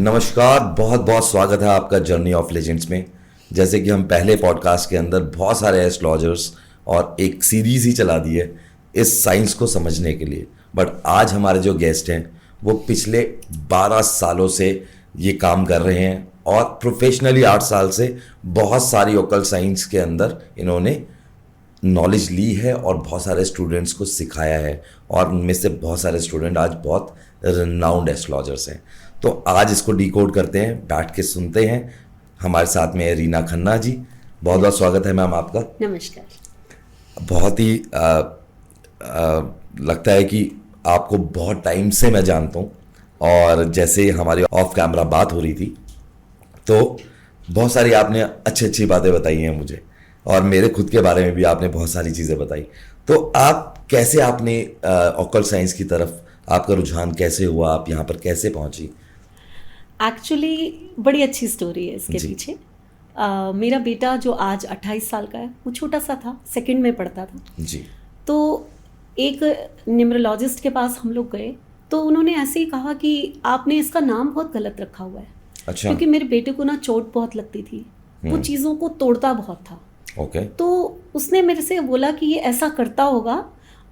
नमस्कार, बहुत बहुत स्वागत है आपका जर्नी ऑफ लेजेंड्स में। जैसे कि हम पहले पॉडकास्ट के अंदर बहुत सारे एस्ट्रोलॉजर्स और एक सीरीज ही चला दी है इस साइंस को समझने के लिए, बट आज हमारे जो गेस्ट हैं वो पिछले 12 सालों से ये काम कर रहे हैं और प्रोफेशनली 8 साल से बहुत सारी ओकल्ट साइंस के अंदर इन्होंने नॉलेज ली है और बहुत सारे स्टूडेंट्स को सिखाया है, और उनमें से बहुत सारे स्टूडेंट आज बहुत रिनाउंड एस्ट्रोलॉजर्स हैं। तो आज इसको डिकोड करते हैं, बैठ के सुनते हैं। हमारे साथ में है रीना खन्ना जी। बहुत बहुत स्वागत है मैम आपका। नमस्कार। बहुत ही लगता है कि आपको बहुत टाइम से मैं जानता हूँ, और जैसे हमारी ऑफ कैमरा बात हो रही थी तो बहुत सारी आपने अच्छी अच्छी बातें बताई हैं मुझे, और मेरे खुद के बारे में भी आपने बहुत सारी चीज़ें बताई। तो आप कैसे आपने ऑकल्ट साइंस की तरफ आपका रुझान कैसे हुआ, आप यहाँ पर कैसे पहुँची? एक्चुअली बड़ी अच्छी स्टोरी है इसके पीछे। मेरा बेटा जो आज 28 साल का है, वो छोटा सा था, सेकंड में पढ़ता था जी। तो एक न्यूमरोलॉजिस्ट के पास हम लोग गए, तो उन्होंने ऐसे ही कहा कि आपने इसका नाम बहुत गलत रखा हुआ है। अच्छा। क्योंकि मेरे बेटे को ना चोट बहुत लगती थी, वो चीज़ों को तोड़ता बहुत था। ओके। तो उसने मेरे से बोला कि ये ऐसा करता होगा,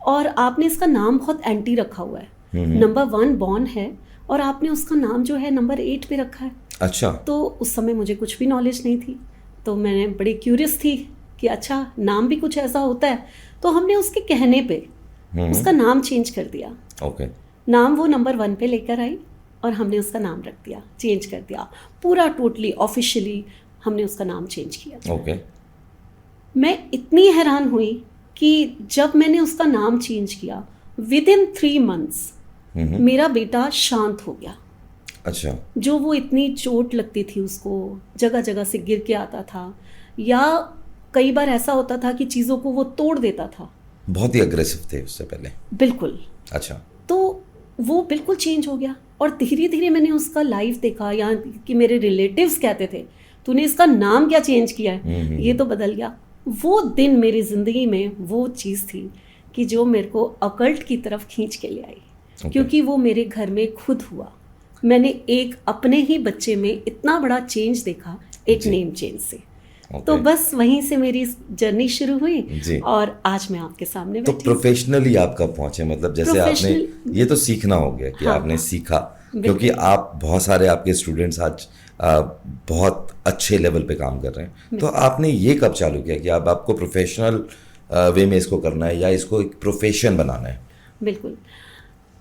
और आपने इसका नाम बहुत एंटी रखा हुआ है। नंबर 1 बॉर्न है और आपने उसका नाम जो है नंबर 8 पे रखा है। अच्छा। तो उस समय मुझे कुछ भी नॉलेज नहीं थी, तो मैंने बड़ी क्यूरियस थी कि अच्छा नाम भी कुछ ऐसा होता है। तो हमने उसके कहने पे उसका नाम चेंज कर दिया। ओके। नाम वो नंबर 1 पे लेकर आई और हमने उसका नाम रख दिया, चेंज कर दिया पूरा, टोटली ऑफिशियली हमने उसका नाम चेंज किया। ओके। मैं इतनी हैरान हुई कि जब मैंने उसका नाम चेंज किया, विद इन 3 मंथ्स मेरा बेटा शांत हो गया। अच्छा। जो वो इतनी चोट लगती थी उसको, जगह जगह से गिर के आता था, या कई बार ऐसा होता था कि चीज़ों को वो तोड़ देता था। बहुत ही अग्रेसिव थे उससे पहले। बिल्कुल। अच्छा। तो वो बिल्कुल चेंज हो गया, और धीरे धीरे मैंने उसका लाइफ देखा, या कि मेरे रिलेटिव्स कहते थे तूने इसका नाम क्या चेंज किया है, ये तो बदल गया। वो दिन मेरी ज़िंदगी में वो चीज़ थी कि जो मेरे को ऑकल्ट की तरफ खींच के ले आई। क्योंकि वो मेरे घर में खुद हुआ। मैंने एक अपने ही बच्चे में इतना बड़ा चेंज देखा, एक नेम चेंज से। तो बस वहीं से मेरी जर्नी शुरू हुई, और आज मैं आपके सामने तो प्रोफेशनली आप कब पहुंचे? मतलब जैसे आपने ये तो सीखना हो गया कि आपने सीखा, क्योंकि आप बहुत सारे आपके स्टूडेंट्स आज बहुत अच्छे लेवल पे काम कर रहे हैं। तो आपने ये कब चालू किया कि आपको प्रोफेशनल वे में इसको करना है, या इसको एक प्रोफेशन बनाना है? बिल्कुल।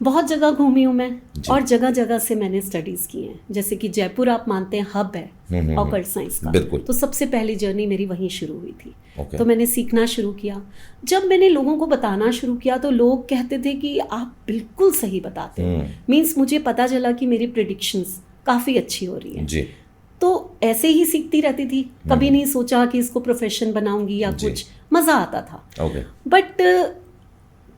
बहुत जगह घूमी हूँ मैं, और जगह जगह से मैंने स्टडीज़ की हैं। जैसे कि जयपुर आप मानते हैं हब है ऑकल्ट साइंस का, तो सबसे पहली जर्नी मेरी वहीं शुरू हुई थी। तो मैंने सीखना शुरू किया। जब मैंने लोगों को बताना शुरू किया तो लोग कहते थे कि आप बिल्कुल सही बताते हो। मीन्स मुझे पता चला कि मेरी प्रेडिक्शंस काफ़ी अच्छी हो रही हैं। तो ऐसे ही सीखती रहती थी, कभी नहीं सोचा कि इसको प्रोफेशन बनाऊंगी या कुछ। मज़ा आता था। बट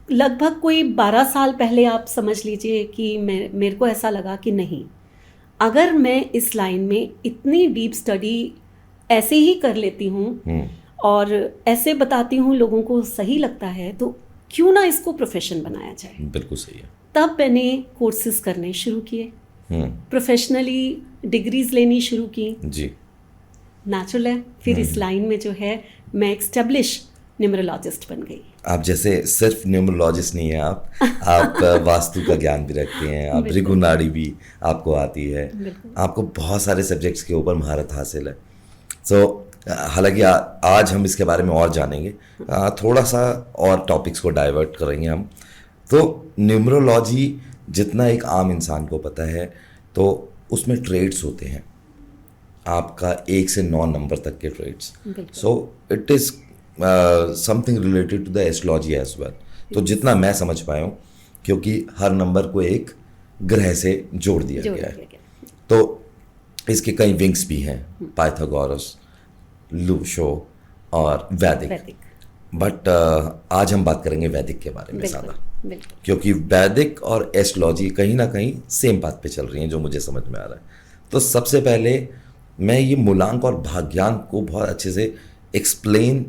लगभग कोई 12 साल पहले आप समझ लीजिए कि मेरे को ऐसा लगा कि नहीं, अगर मैं इस लाइन में इतनी डीप स्टडी ऐसे ही कर लेती हूँ और ऐसे बताती हूँ, लोगों को सही लगता है, तो क्यों ना इसको प्रोफेशन बनाया जाए। बिल्कुल सही है। तब मैंने कोर्सेज करने शुरू किए, प्रोफेशनली डिग्रीज लेनी शुरू की। जी। नेचुरल है। फिर इस लाइन में जो है मैं एक एस्टेब्लिश न्यूमरोलॉजिस्ट बन गई। आप जैसे सिर्फ न्यूमरोलॉजिस्ट नहीं है, आप वास्तु का ज्ञान भी रखते हैं, आप भृगुनाड़ी भी आपको आती है, आपको बहुत सारे सब्जेक्ट्स के ऊपर महारत हासिल है। हालांकि आज हम इसके बारे में और जानेंगे, थोड़ा सा और टॉपिक्स को डाइवर्ट करेंगे हम। तो न्यूमरोलॉजी जितना एक आम इंसान को पता है, तो उसमें ट्रेड्स होते हैं, आपका 1 से 9 नंबर तक के trades. So it is something related to the astrology as well. तो जितना मैं समझ पाया हूँ, क्योंकि हर नंबर को एक ग्रह से जोड़ दिया गया है। तो इसके कई विंग्स भी हैं, पाइथागोरस, लूशो और वैदिक। बट आज हम बात करेंगे वैदिक के बारे में ज़्यादा, क्योंकि वैदिक और एस्ट्रोलॉजी कहीं ना कहीं सेम पाथ पे चल रही हैं, जो मुझे समझ में आ रहा है। तो सबसे पहले मैं ये मूलांक और भाग्यांक को बहुत अच्छे से एक्सप्लेन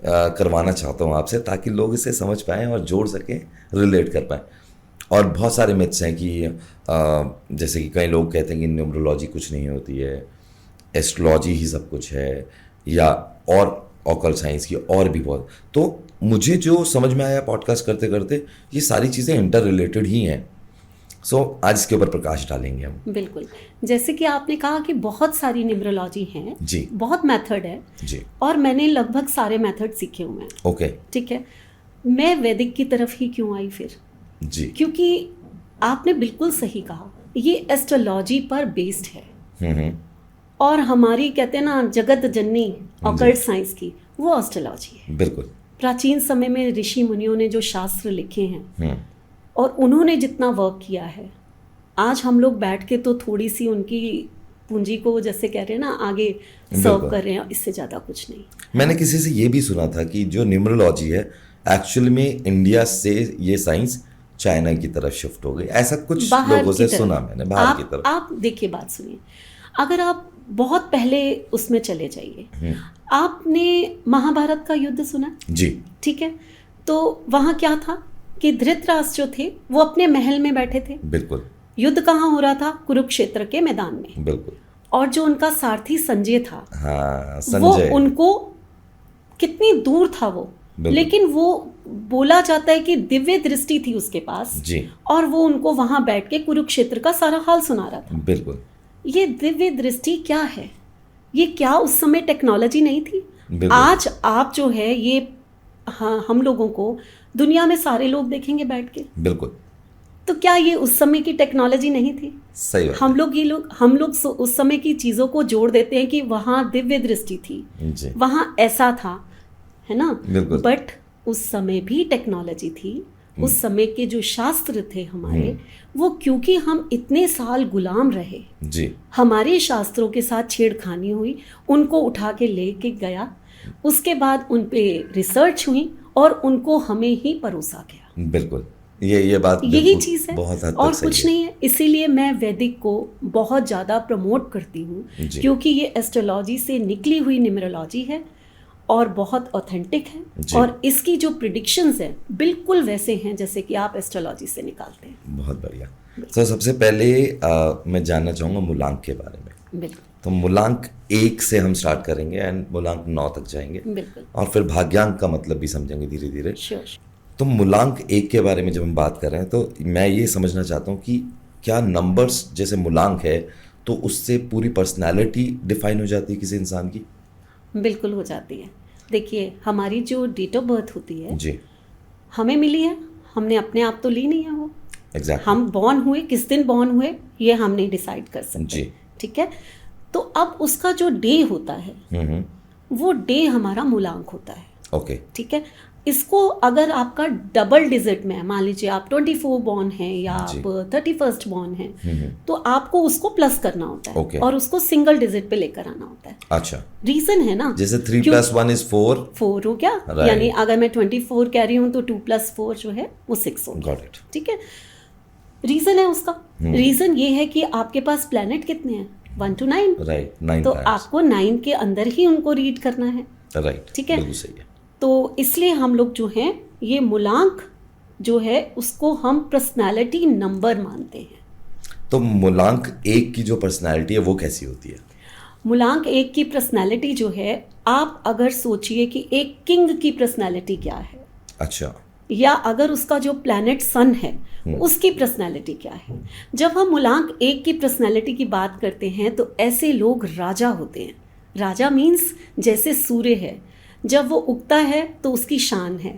करवाना चाहता हूँ आपसे, ताकि लोग इसे समझ पाएँ और जोड़ सकें, रिलेट कर पाएँ। और बहुत सारे मिथ्स हैं कि जैसे कि कई लोग कहते हैं कि न्यूमरोलॉजी कुछ नहीं होती है, एस्ट्रोलॉजी ही सब कुछ है, या और ऑकल्ट साइंस की और भी बहुत। तो मुझे जो समझ में आया पॉडकास्ट करते करते, ये सारी चीज़ें इंटर रिलेटेड ही हैं। सो आज इसके ऊपर प्रकाश डालेंगे हम। बिल्कुल, जैसे कि आपने कहा कि बहुत सारी न्यूमरोलॉजी हैं जी, बहुत मेथड है जी, और मैंने लगभग सारे मेथड सीखे हुए हैं। ओके, ठीक है, मैं वैदिक की तरफ ही क्यों आई फिर? जी, क्योंकि आपने बिल्कुल सही कहा, ये एस्ट्रोलॉजी पर बेस्ड है और हमारी कहते हैं ना जगत जननी ऑकल्ट साइंस की, वो एस्ट्रोलॉजी है। बिल्कुल। प्राचीन समय में ऋषि मुनियों ने जो शास्त्र लिखे हैं और उन्होंने जितना वर्क किया है, आज हम लोग बैठ के तो थोड़ी सी उनकी पूंजी को जैसे कह रहे हैं ना आगे सर्व कर रहे हैं, इससे ज़्यादा कुछ नहीं। मैंने किसी से ये भी सुना था कि जो न्यूमरोलॉजी है एक्चुअली में इंडिया से ये साइंस चाइना की तरफ शिफ्ट हो गई, ऐसा कुछ लोगों से सुना मैंने, बाहर की तरफ। आप देखिए, बात सुनिए, अगर आप बहुत पहले उसमें चले जाइए, आपने महाभारत का युद्ध सुना? जी, ठीक है, तो वहाँ क्या था कि धृतराष्ट्र जो थे वो अपने महल में बैठे थे। बिल्कुल। युद्ध कहाँ हो रहा था? कुरुक्षेत्र के मैदान में। बिल्कुल। और जो उनका सारथी संजय था, हाँ, संजय, वो उनको कितनी दूर था वो, लेकिन वो बोला जाता है कि दिव्य दृष्टि थी उसके पास जी, और वो उनको वहां बैठ के कुरुक्षेत्र का सारा हाल सुना रहा था। बिल्कुल। ये दिव्य दृष्टि क्या है? ये क्या उस समय टेक्नोलॉजी नहीं थी? आज आप जो है ये, हाँ, हम लोगों को दुनिया में सारे लोग देखेंगे बैठ के। बिल्कुल। तो क्या ये उस समय की टेक्नोलॉजी नहीं थी? सही बात। हम लोग उस समय की चीजों को जोड़ देते हैं कि वहां दिव्य दृष्टि थी, वहां ऐसा था, है ना? बट उस समय भी टेक्नोलॉजी थी, उस समय के जो शास्त्र थे हमारे, वो क्योंकि हम इतने साल गुलाम रहे जी, हमारे शास्त्रों के साथ छेड़खानी हुई, उनको उठा के लेके गया, उसके बाद उन पे रिसर्च हुई और उनको हमें ही परोसा गया। बिल्कुल, ये बात यही चीज़ है, बहुत हद तक और कुछ नहीं है। इसीलिए मैं वैदिक को बहुत ज़्यादा प्रमोट करती हूँ, क्योंकि ये एस्ट्रोलॉजी से निकली हुई न्यूमरोलॉजी है और बहुत ऑथेंटिक है, और इसकी जो प्रिडिक्शंस हैं बिल्कुल वैसे हैं जैसे कि आप एस्ट्रोलॉजी से निकालते हैं। बहुत बढ़िया। तो सबसे पहले मैं जानना चाहूँगा मूलांक के बारे में। बिल्कुल। तो मूलांक 1 से हम स्टार्ट करेंगे एंड मूलांक 9 तक जाएंगे। बिल्कुल। और फिर भाग्यांक का मतलब भी समझेंगे धीरे धीरे। श्योर। तो मूलांक 1 के बारे में जब हम बात कर रहे हैं, तो मैं ये समझना चाहता हूँ कि क्या नंबर्स जैसे मूलांक है तो उससे पूरी पर्सनैलिटी डिफाइन हो जाती है किसी इंसान की? बिल्कुल हो जाती है। देखिए, हमारी जो डेट ऑफ बर्थ होती है जी, हमें मिली है, हमने अपने आप तो ली नहीं है वो। एग्जैक्टली। हम बॉर्न हुए, किस दिन बॉर्न हुए ये हम नहीं डिसाइड कर सकते जी, ठीक है। तो अब उसका जो डे होता है वो डे हमारा मूलांक होता है। ओके, ठीक है। इसको अगर आपका डबल डिजिट में, मान लीजिए आप 24 बॉर्न है या आप 31 बॉर्न है, तो आपको उसको प्लस करना होता है। okay. और उसको सिंगल डिजिट पे लेकर आना होता है। अच्छा, रीजन है ना, जैसे 3 + 1 = 4 हो गया, यानी अगर मैं 24 कह रही हूँ तो 2 + 4 जो है वो 6 हो। Got it. ठीक है, रीजन है उसका। रीजन ये है कि आपके पास प्लैनेट कितने हैं? 1 to 9। राइट, 9। तो आपको 9 के अंदर ही उनको रीड करना है। राइट, ठीक है, बिल्कुल सही है। तो इसलिए हम लोग जो हैं ये मूलांक जो है उसको हम पर्सनालिटी नंबर मानते हैं। तो मूलांक 1 की जो पर्सनालिटी है वो कैसी होती है? मूलांक 1 की पर्सनालिटी जो है, आप अगर सोचिए कि एक किंग की पर्सनालिटी क्या है। अच्छा। या अगर उसका जो प्लैनेट सन है उसकी पर्सनालिटी क्या है। जब हम मूलांक 1 की पर्सनालिटी की बात करते हैं तो ऐसे लोग राजा होते हैं। राजा मीन्स जैसे सूर्य है, जब वो उगता है तो उसकी शान है।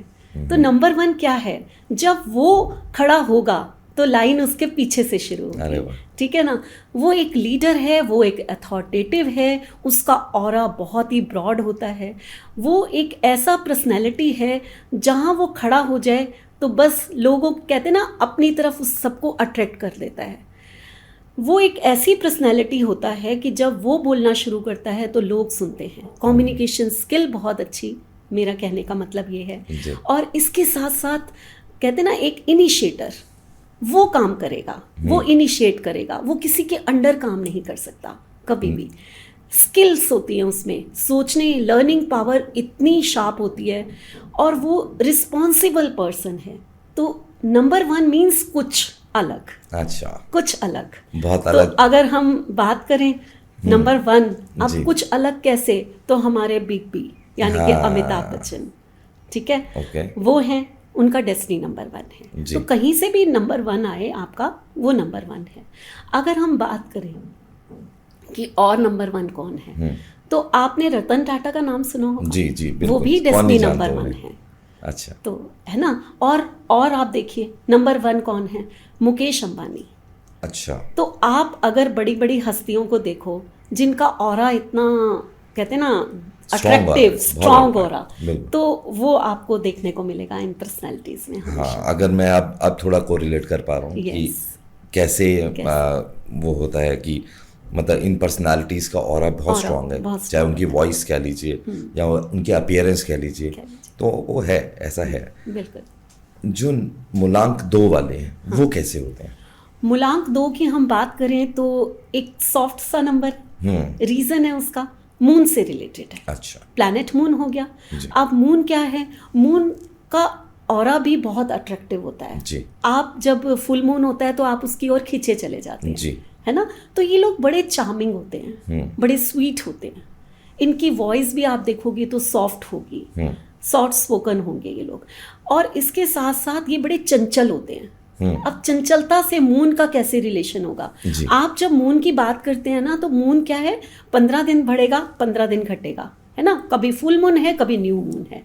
तो नंबर 1 क्या है? जब वो खड़ा होगा तो लाइन उसके पीछे से शुरू होगी। ठीक है ना, वो एक लीडर है, वो एक अथॉरिटेटिव है, उसका ऑरा बहुत ही ब्रॉड होता है। वो एक ऐसा पर्सनैलिटी है जहाँ वो खड़ा हो जाए तो बस लोगों कहते ना अपनी तरफ उस सबको अट्रैक्ट कर देता है। वो एक ऐसी पर्सनैलिटी होता है कि जब वो बोलना शुरू करता है तो लोग सुनते हैं। कम्युनिकेशन स्किल बहुत अच्छी, मेरा कहने का मतलब ये है। और इसके साथ साथ कहते ना एक इनिशिएटर, वो काम करेगा, वो इनिशिएट करेगा, वो किसी के अंडर काम नहीं कर सकता कभी भी। स्किल्स होती हैं उसमें, सोचने, लर्निंग पावर इतनी शार्प होती है, और वो रिस्पॉन्सिबल पर्सन है। तो नंबर 1 मीन्स कुछ अलग। अच्छा, कुछ अलग, बहुत तो अलग। अगर हम बात करें नंबर 1, अब जी। कुछ अलग कैसे, तो हमारे बिग बी यानी कि हाँ। अमिताभ बच्चन, ठीक है, ओके। वो हैं, उनका डेस्टिनी नंबर 1 है। जी। तो कहीं से भी नंबर 1 आए आपका, वो नंबर 1 है। अगर हम बात करें कि और नंबर 1 कौन है, तो आपने रतन टाटा का नाम सुना होगा। जी जी, वो बिल्कुल। भी कौन डेस्टिनी नहीं नंबर जानता 1 उन्हें। है। अच्छा, तो है ना, और आप देखिए नंबर 1 कौन है, मुकेश अंबानी। अच्छा। तो आप अगर बड़ी बड़ी हस्तियों को देखो जिनका ऑरा इतना, कहते हैं ना, Strong अट्रैक्टिव, aura, स्ट्रॉन्ग बहुत ऑरा, बिल्कुल। तो वो आपको देखने को मिलेगा इन पर्सनैलिटीज में हाँ, हमेशा। अगर मैं अब थोड़ा कोरिलेट कर पा रहा हूँ कि यस, कैसे कैसे? वो होता है कि मतलब इन पर्सनालिटीज का ऑरा बहुत ऑरा स्ट्रांग है, बहुत चाहे strong उनकी होता है। वॉइस कह लीजिए या उनके अपीयरेंस कह लीजिए, कह लीजिए। तो वो है, ऐसा है। बिल्कुल। जो मूलांक 2 वाले हैं वो कैसे होते हैं? मूलांक 2 की हम बात करें तो एक सॉफ्ट सा नंबर, रीजन है उसका, मून से रिलेटेड है। अच्छा। प्लैनेट मून हो गया। जी। अब मून क्या है, मून का ऑरा भी बहुत अट्रैक्टिव होता है। जी। आप जब फुल मून होता है तो आप उसकी ओर खींचे चले जाते हैं, जी। है ना। तो ये लोग बड़े चार्मिंग होते हैं, बड़े स्वीट होते हैं। इनकी वॉइस भी आप देखोगे तो सॉफ्ट होगी, सॉफ्ट स्पोकन होंगे ये लोग। और इसके साथ साथ ये बड़े चंचल होते हैं। अब चंचलता से मून का कैसे रिलेशन होगा? जी। आप जब मून की बात करते हैं ना, तो मून क्या है, 15 दिन बढ़ेगा, 15 दिन घटेगा, है ना। कभी फुल मून है, कभी न्यू मून है।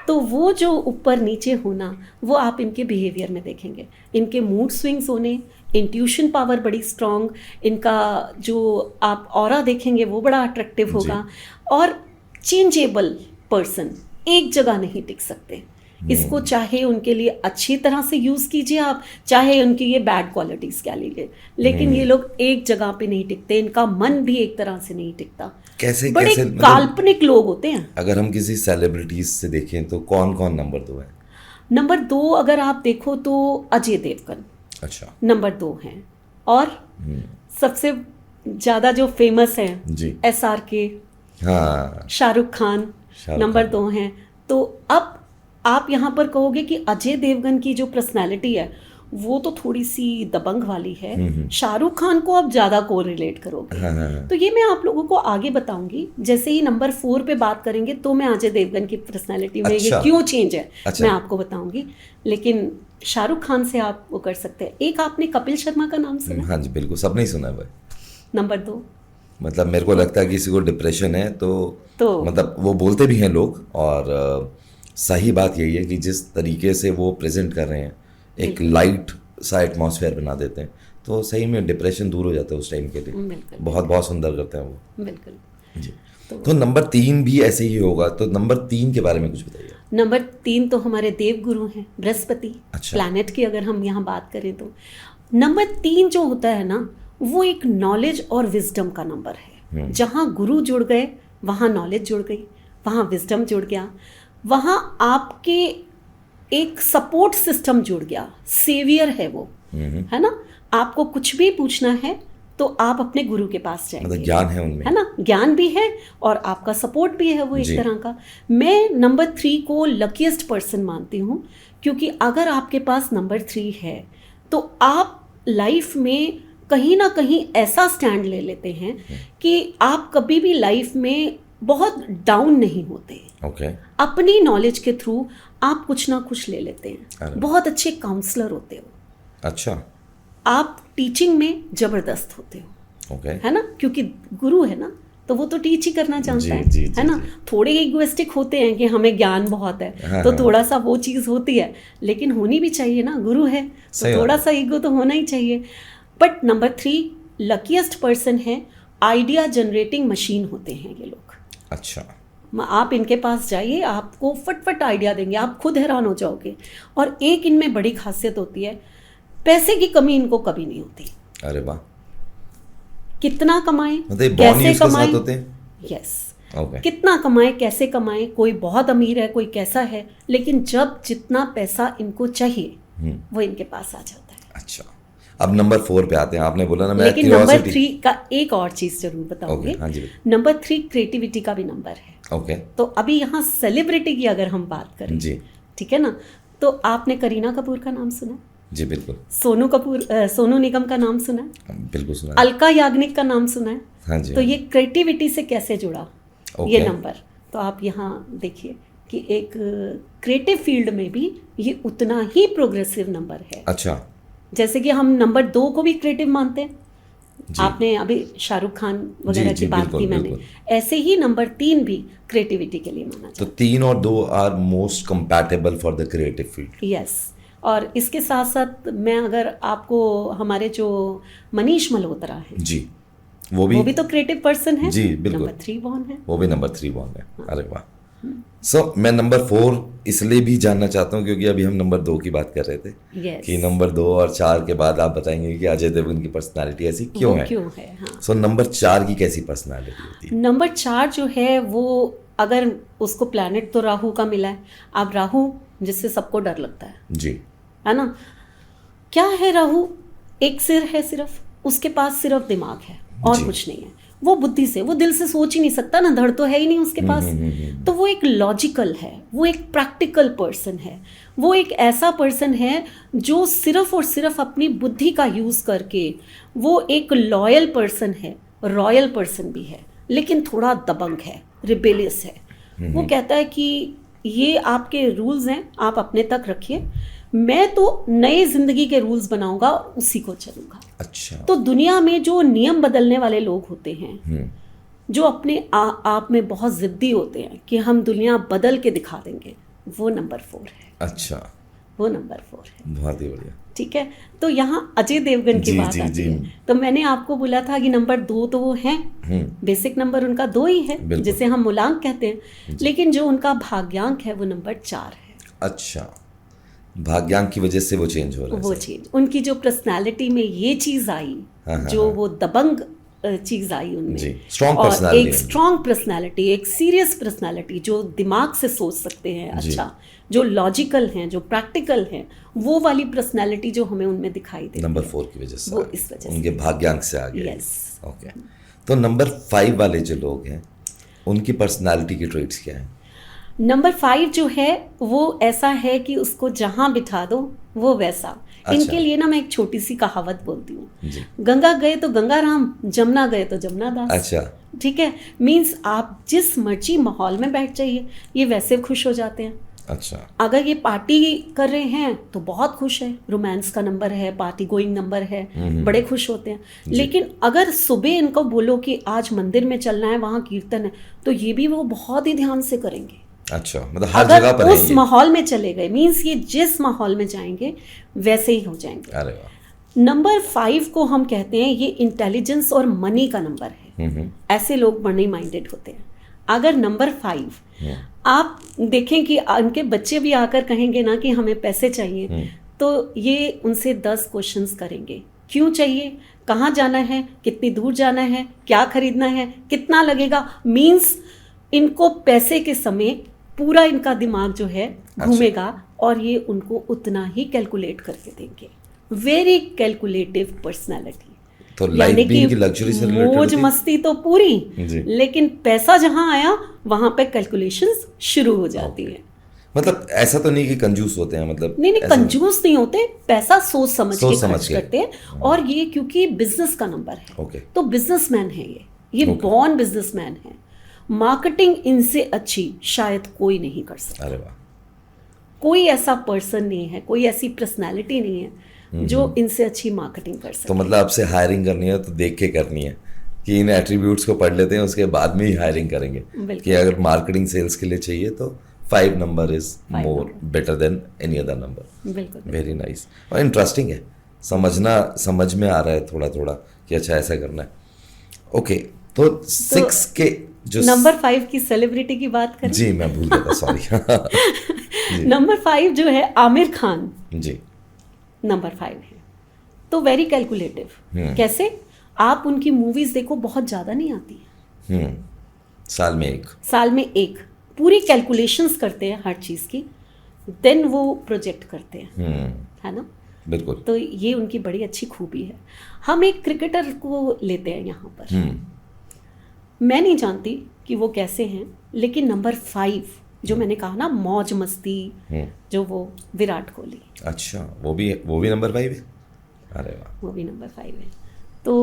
तो वो जो ऊपर नीचे होना, वो आप इनके बिहेवियर में देखेंगे। इनके मूड स्विंग्स होने, इंट्यूशन पावर बड़ी स्ट्रांग, इनका जो आप ऑरा देखेंगे वो बड़ा अट्रैक्टिव होगा। और चेंजेबल पर्सन, एक जगह नहीं टिक सकते। इसको चाहे उनके लिए अच्छी तरह से यूज़ कीजिए आप, चाहे उनकी ये बैड क्वालिटीज़ क्या लीजिए, लेकिन ये लोग एक जगह पे नहीं टिकते। इनका मन भी एक तरह से नहीं टिकता। कैसे बड़े कैसे काल्पनिक लोग होते हैं। अगर हम किसी सेलिब्रिटीज से देखें तो कौन कौन नंबर 2 है? नंबर 2 अगर आप देखो तो अजय देवगन अच्छा। नंबर 2 हैं। और सबसे ज़्यादा जो फेमस है जी। SRK, हाँ, शाहरुख खान नंबर 2 हैं। तो अब आप यहाँ पर कहोगे कि अजय देवगन की जो पर्सनालिटी है वो तो थोड़ी सी दबंग वाली है, शाहरुख खान को आप ज़्यादा को रिलेट करोगे। तो ये मैं आप लोगों को आगे बताऊंगी, जैसे ही नंबर 4 पे बात करेंगे तो मैं अजय देवगन की पर्सनालिटी में अच्छा। ये क्यों चेंज है अच्छा। मैं आपको बताऊंगी। लेकिन शाहरुख खान से आप वो कर सकते हैं। एक आपने कपिल शर्मा का नाम सुना? हाँ जी, बिल्कुल, सबने ही सुना है भाई। नंबर 2, मतलब मेरे को लगता है कि किसी को डिप्रेशन है तो मतलब वो बोलते भी हैं लोग, और सही बात यही है कि जिस तरीके से वो प्रेजेंट कर रहे हैं, एक लाइट सा एटमॉस्फेयर बना देते हैं, तो सही में डिप्रेशन दूर हो जाता है उस टाइम के लिए। बहुत बहुत सुंदर करते हैं वो। बिल्कुल जी। तो नंबर 3 भी ऐसे ही होगा, तो नंबर 3 के बारे में कुछ बताइए। नंबर 3 तो हमारे देव गुरु हैं, बृहस्पति। अच्छा। प्लैनेट की अगर हम यहाँ बात करें तो नंबर 3 जो होता है ना, वो एक नॉलेज और विजडम का नंबर है। जहाँ गुरु जुड़ गए वहाँ नॉलेज जुड़ गई, वहाँ विजडम जुड़ गया, वहाँ आपके एक सपोर्ट सिस्टम जुड़ गया, सेवियर है वो, है ना। आपको कुछ भी पूछना है तो आप अपने गुरु के पास जाएंगे। मतलब ज्ञान है उनमें, है ना, ज्ञान भी है और आपका सपोर्ट भी है वो एक तरह का। मैं नंबर 3 को लकीएस्ट पर्सन मानती हूँ, क्योंकि अगर आपके पास नंबर 3 है तो आप लाइफ में कहीं ना कहीं ऐसा स्टैंड ले लेते हैं कि आप कभी भी लाइफ में बहुत डाउन नहीं होते। अपनी नॉलेज के थ्रू आप कुछ ना कुछ ले लेते हैं। बहुत अच्छे काउंसलर होते हो। अच्छा। आप टीचिंग में जबरदस्त होते हो, है ना, क्योंकि गुरु है ना, तो वो तो टीच ही करना चाहता है ना। थोड़े इगोइस्टिक होते हैं कि हमें ज्ञान बहुत है, तो थोड़ा सा वो चीज़ होती है, लेकिन होनी भी चाहिए ना, गुरु है तो थोड़ा सा ईगो तो होना ही चाहिए। बट नंबर 3 लकीएस्ट पर्सन है, आइडिया जनरेटिंग मशीन होते हैं ये लोग। अच्छा। आप इनके पास जाइए, आपको फटफट आइडिया देंगे, आप खुद हैरान हो जाओगे। और एक इनमें बड़ी खासियत होती है, पैसे की कमी इनको कभी नहीं होती। अरे वाह। कितना कमाएं, कैसे कमाएं, यस, कितना कमाएं, कैसे कमाएं, कोई बहुत अमीर है, कोई कैसा है, लेकिन जब जितना पैसा इनको चाहिए वो इनके पास आ जाता है। अच्छा। अब नंबर 4 पे आते हैं। आपने बोला ना, मैं लेकिन नंबर 3 का एक और चीज जरूर बताऊंगी। हाँ जी। नंबर 3 क्रिएटिविटी का भी नंबर है। ओके। तो अभी यहाँ सेलिब्रिटी की अगर हम बात करें, जी, ठीक है ना, तो आपने करीना कपूर का नाम सुना? जी बिल्कुल। सोनू निगम का नाम सुना है? बिल्कुल सुना। अलका याग्निक का नाम सुना है? हाँ जी। तो ये क्रिएटिविटी से कैसे जुड़ा ये नंबर, तो आप यहाँ देखिए कि एक क्रिएटिव फील्ड में भी ये उतना ही प्रोग्रेसिव नंबर है। अच्छा। जैसे कि हम नंबर 2 को भी क्रिएटिव मानते हैं, आपने अभी शाहरुख खान वगैरह की बात की मैंने, ऐसे ही नंबर 3 भी क्रिएटिविटी के लिए माना जाता है। तो 3 और 2 are most compatible for the creative field. Yes. और इसके साथ साथ मैं अगर आपको हमारे जो मनीष मल्होत्रा है जी, वो भी तो क्रिएटिव पर्सन है जी, बिल्कुल। नंबर 3 बॉर्न है, वो भी नंबर 3 बॉर्न है। हाँ। अरे वाह। सो मैं नंबर 4 इसलिए भी जानना चाहता हूँ क्योंकि अभी हम नंबर 2 की बात कर रहे थे। कि नंबर 2 और 4 के बाद आप बताएंगे कि अजय देवगन की पर्सनालिटी ऐसी क्यों है। हाँ। सो नंबर 4 की कैसी पर्सनालिटी होती है? नंबर 4 जो है वो, अगर उसको प्लैनेट तो राहु का मिला है, अब राहु जिससे सबको डर लगता है जी, है ना। क्या है राहु? एक सिर है सिर्फ, उसके पास सिर्फ दिमाग है और कुछ नहीं है। वो बुद्धि से, वो दिल से सोच ही नहीं सकता ना, धड़ तो है ही नहीं उसके पास। तो वो एक लॉजिकल है, वो एक प्रैक्टिकल पर्सन है, वो एक ऐसा पर्सन है जो सिर्फ और सिर्फ अपनी बुद्धि का यूज करके, वो एक लॉयल पर्सन है, रॉयल पर्सन भी है, लेकिन थोड़ा दबंग है, रिबेलियस है। वो कहता है कि ये आपके रूल्स हैं, आप अपने तक रखिए, मैं तो नए जिंदगी के रूल्स बनाऊंगा और उसी को चलूंगा। अच्छा। तो दुनिया में जो नियम बदलने वाले लोग होते हैं, जो अपने आप में बहुत जिद्दी होते हैं कि हम दुनिया बदल के दिखा देंगे, वो नंबर 4 है। अच्छा, वो नंबर 4 है। बहुत ही बढ़िया। ठीक है। तो यहाँ अजय देवगन की बात आती है। तो मैंने आपको बोला था कि नंबर 2 तो वो हैं, बेसिक नंबर उनका 2 ही है, जिसे हम मूलांक कहते हैं, लेकिन जो उनका भाग्यांक है वो नंबर 4 है। अच्छा, भाग्यांक की वजह से वो चेंज हो रहा है। वो चेंज, उनकी जो पर्सनालिटी में ये चीज आई, जो वो दबंग चीज आई उनमें, स्ट्रॉन्ग और पर्सनालिटी, एक स्ट्रॉन्ग पर्सनालिटी, एक सीरियस पर्सनालिटी, जो दिमाग से सोच सकते हैं, अच्छा, जो लॉजिकल हैं, जो प्रैक्टिकल हैं, वो वाली पर्सनालिटी जो हमें उनमें दिखाई देती है नंबर 4 की वजह से, वो इस वजह से उनके भाग्यांक से आ गया। यस। ओके। तो नंबर 5 वाले जो लोग हैं, उनकी पर्सनालिटी के ट्रेट्स क्या हैं? नंबर 5 जो है वो ऐसा है कि उसको जहां बिठा दो वो वैसा। अच्छा। इनके लिए ना मैं एक छोटी सी कहावत बोलती हूँ, गंगा गए तो गंगा राम, जमुना गए तो जमुना दास। अच्छा। ठीक है। मीन्स आप जिस मर्जी माहौल में बैठ जाइए, ये वैसे खुश हो जाते हैं। अच्छा। अगर ये पार्टी कर रहे हैं तो बहुत खुश है, रोमांस का नंबर है, पार्टी गोइंग नंबर है, बड़े खुश होते हैं। लेकिन अगर सुबह इनको बोलो कि आज मंदिर में चलना है, वहाँ कीर्तन है, तो ये भी वो बहुत ही ध्यान से करेंगे। अच्छा, मतलब हर जगह पर उस माहौल में चले गए, मीन्स ये जिस माहौल में जाएंगे वैसे ही हो जाएंगे। अरे वाह। नंबर 5 को हम कहते हैं ये इंटेलिजेंस और मनी का नंबर है। ऐसे लोग मनी माइंडेड होते हैं। अगर नंबर 5 आप देखें कि उनके बच्चे भी आकर कहेंगे ना कि हमें पैसे चाहिए, तो ये उनसे 10 क्वेश्चंस करेंगे। क्यों चाहिए, कहाँ जाना है, कितनी दूर जाना है, क्या खरीदना है, कितना लगेगा। मीन्स इनको पैसे के समय पूरा इनका दिमाग जो है घूमेगा। अच्छा। और ये उनको उतना ही कैलकुलेट करके देंगे। Very calculative personality. तो लाइफ भी इनकी लग्जरी से रिलेटेड, मौज मस्ती तो पूरी, लेकिन पैसा जहां आया वहां पे कैलकुलेशंस शुरू हो जाती है। मतलब ऐसा तो नहीं कि कंजूस होते हैं, मतलब नहीं, कंजूस नहीं होते, पैसा सोच समझ के खर्च करते हैं। और ये क्योंकि बिजनेस का नंबर है, तो बिजनेसमैन है ये बॉर्न बिजनेसमैन है। मार्केटिंग इनसे अच्छी शायद कोई नहीं कर सकता। अरे वाह। कोई ऐसा पर्सन नहीं है, कोई ऐसी पर्सनालिटी नहीं है जो इनसे अच्छी मार्केटिंग कर सके। तो मतलब आपसे हायरिंग करनी है तो देख के करनी है कि इन एट्रीब्यूट्स को पढ़ लेते हैं, उसके बाद में ही हायरिंग करेंगे। कि अगर मार्केटिंग सेल्स के लिए चाहिए तो 5 number is more better than any other number. Very nice और इंटरेस्टिंग है, समझ में आ रहा है थोड़ा थोड़ा कि अच्छा ऐसा करना है। ओके। तो 6 के जो नंबर 5 की सेलिब्रिटी की बात करें। जी मैं भूल गया था, सॉरी। नंबर 5 जो है आमिर खान जी, नंबर 5 है। तो वेरी कैलकुलेटिव। कैसे? आप उनकी मूवीज देखो, बहुत ज्यादा नहीं आती है, साल में एक पूरी कैलकुलेशंस करते हैं हर चीज की, देन वो प्रोजेक्ट करते हैं, है ना। बिल्कुल। तो ये उनकी बड़ी अच्छी खूबी है। हम एक क्रिकेटर को लेते हैं यहाँ पर, मैं नहीं जानती कि वो कैसे हैं, लेकिन नंबर 5 जो मैंने कहा ना मौज मस्ती, जो वो विराट कोहली। अच्छा, वो भी नंबर 5 है? अरे वाह, वो भी नंबर 5 है। तो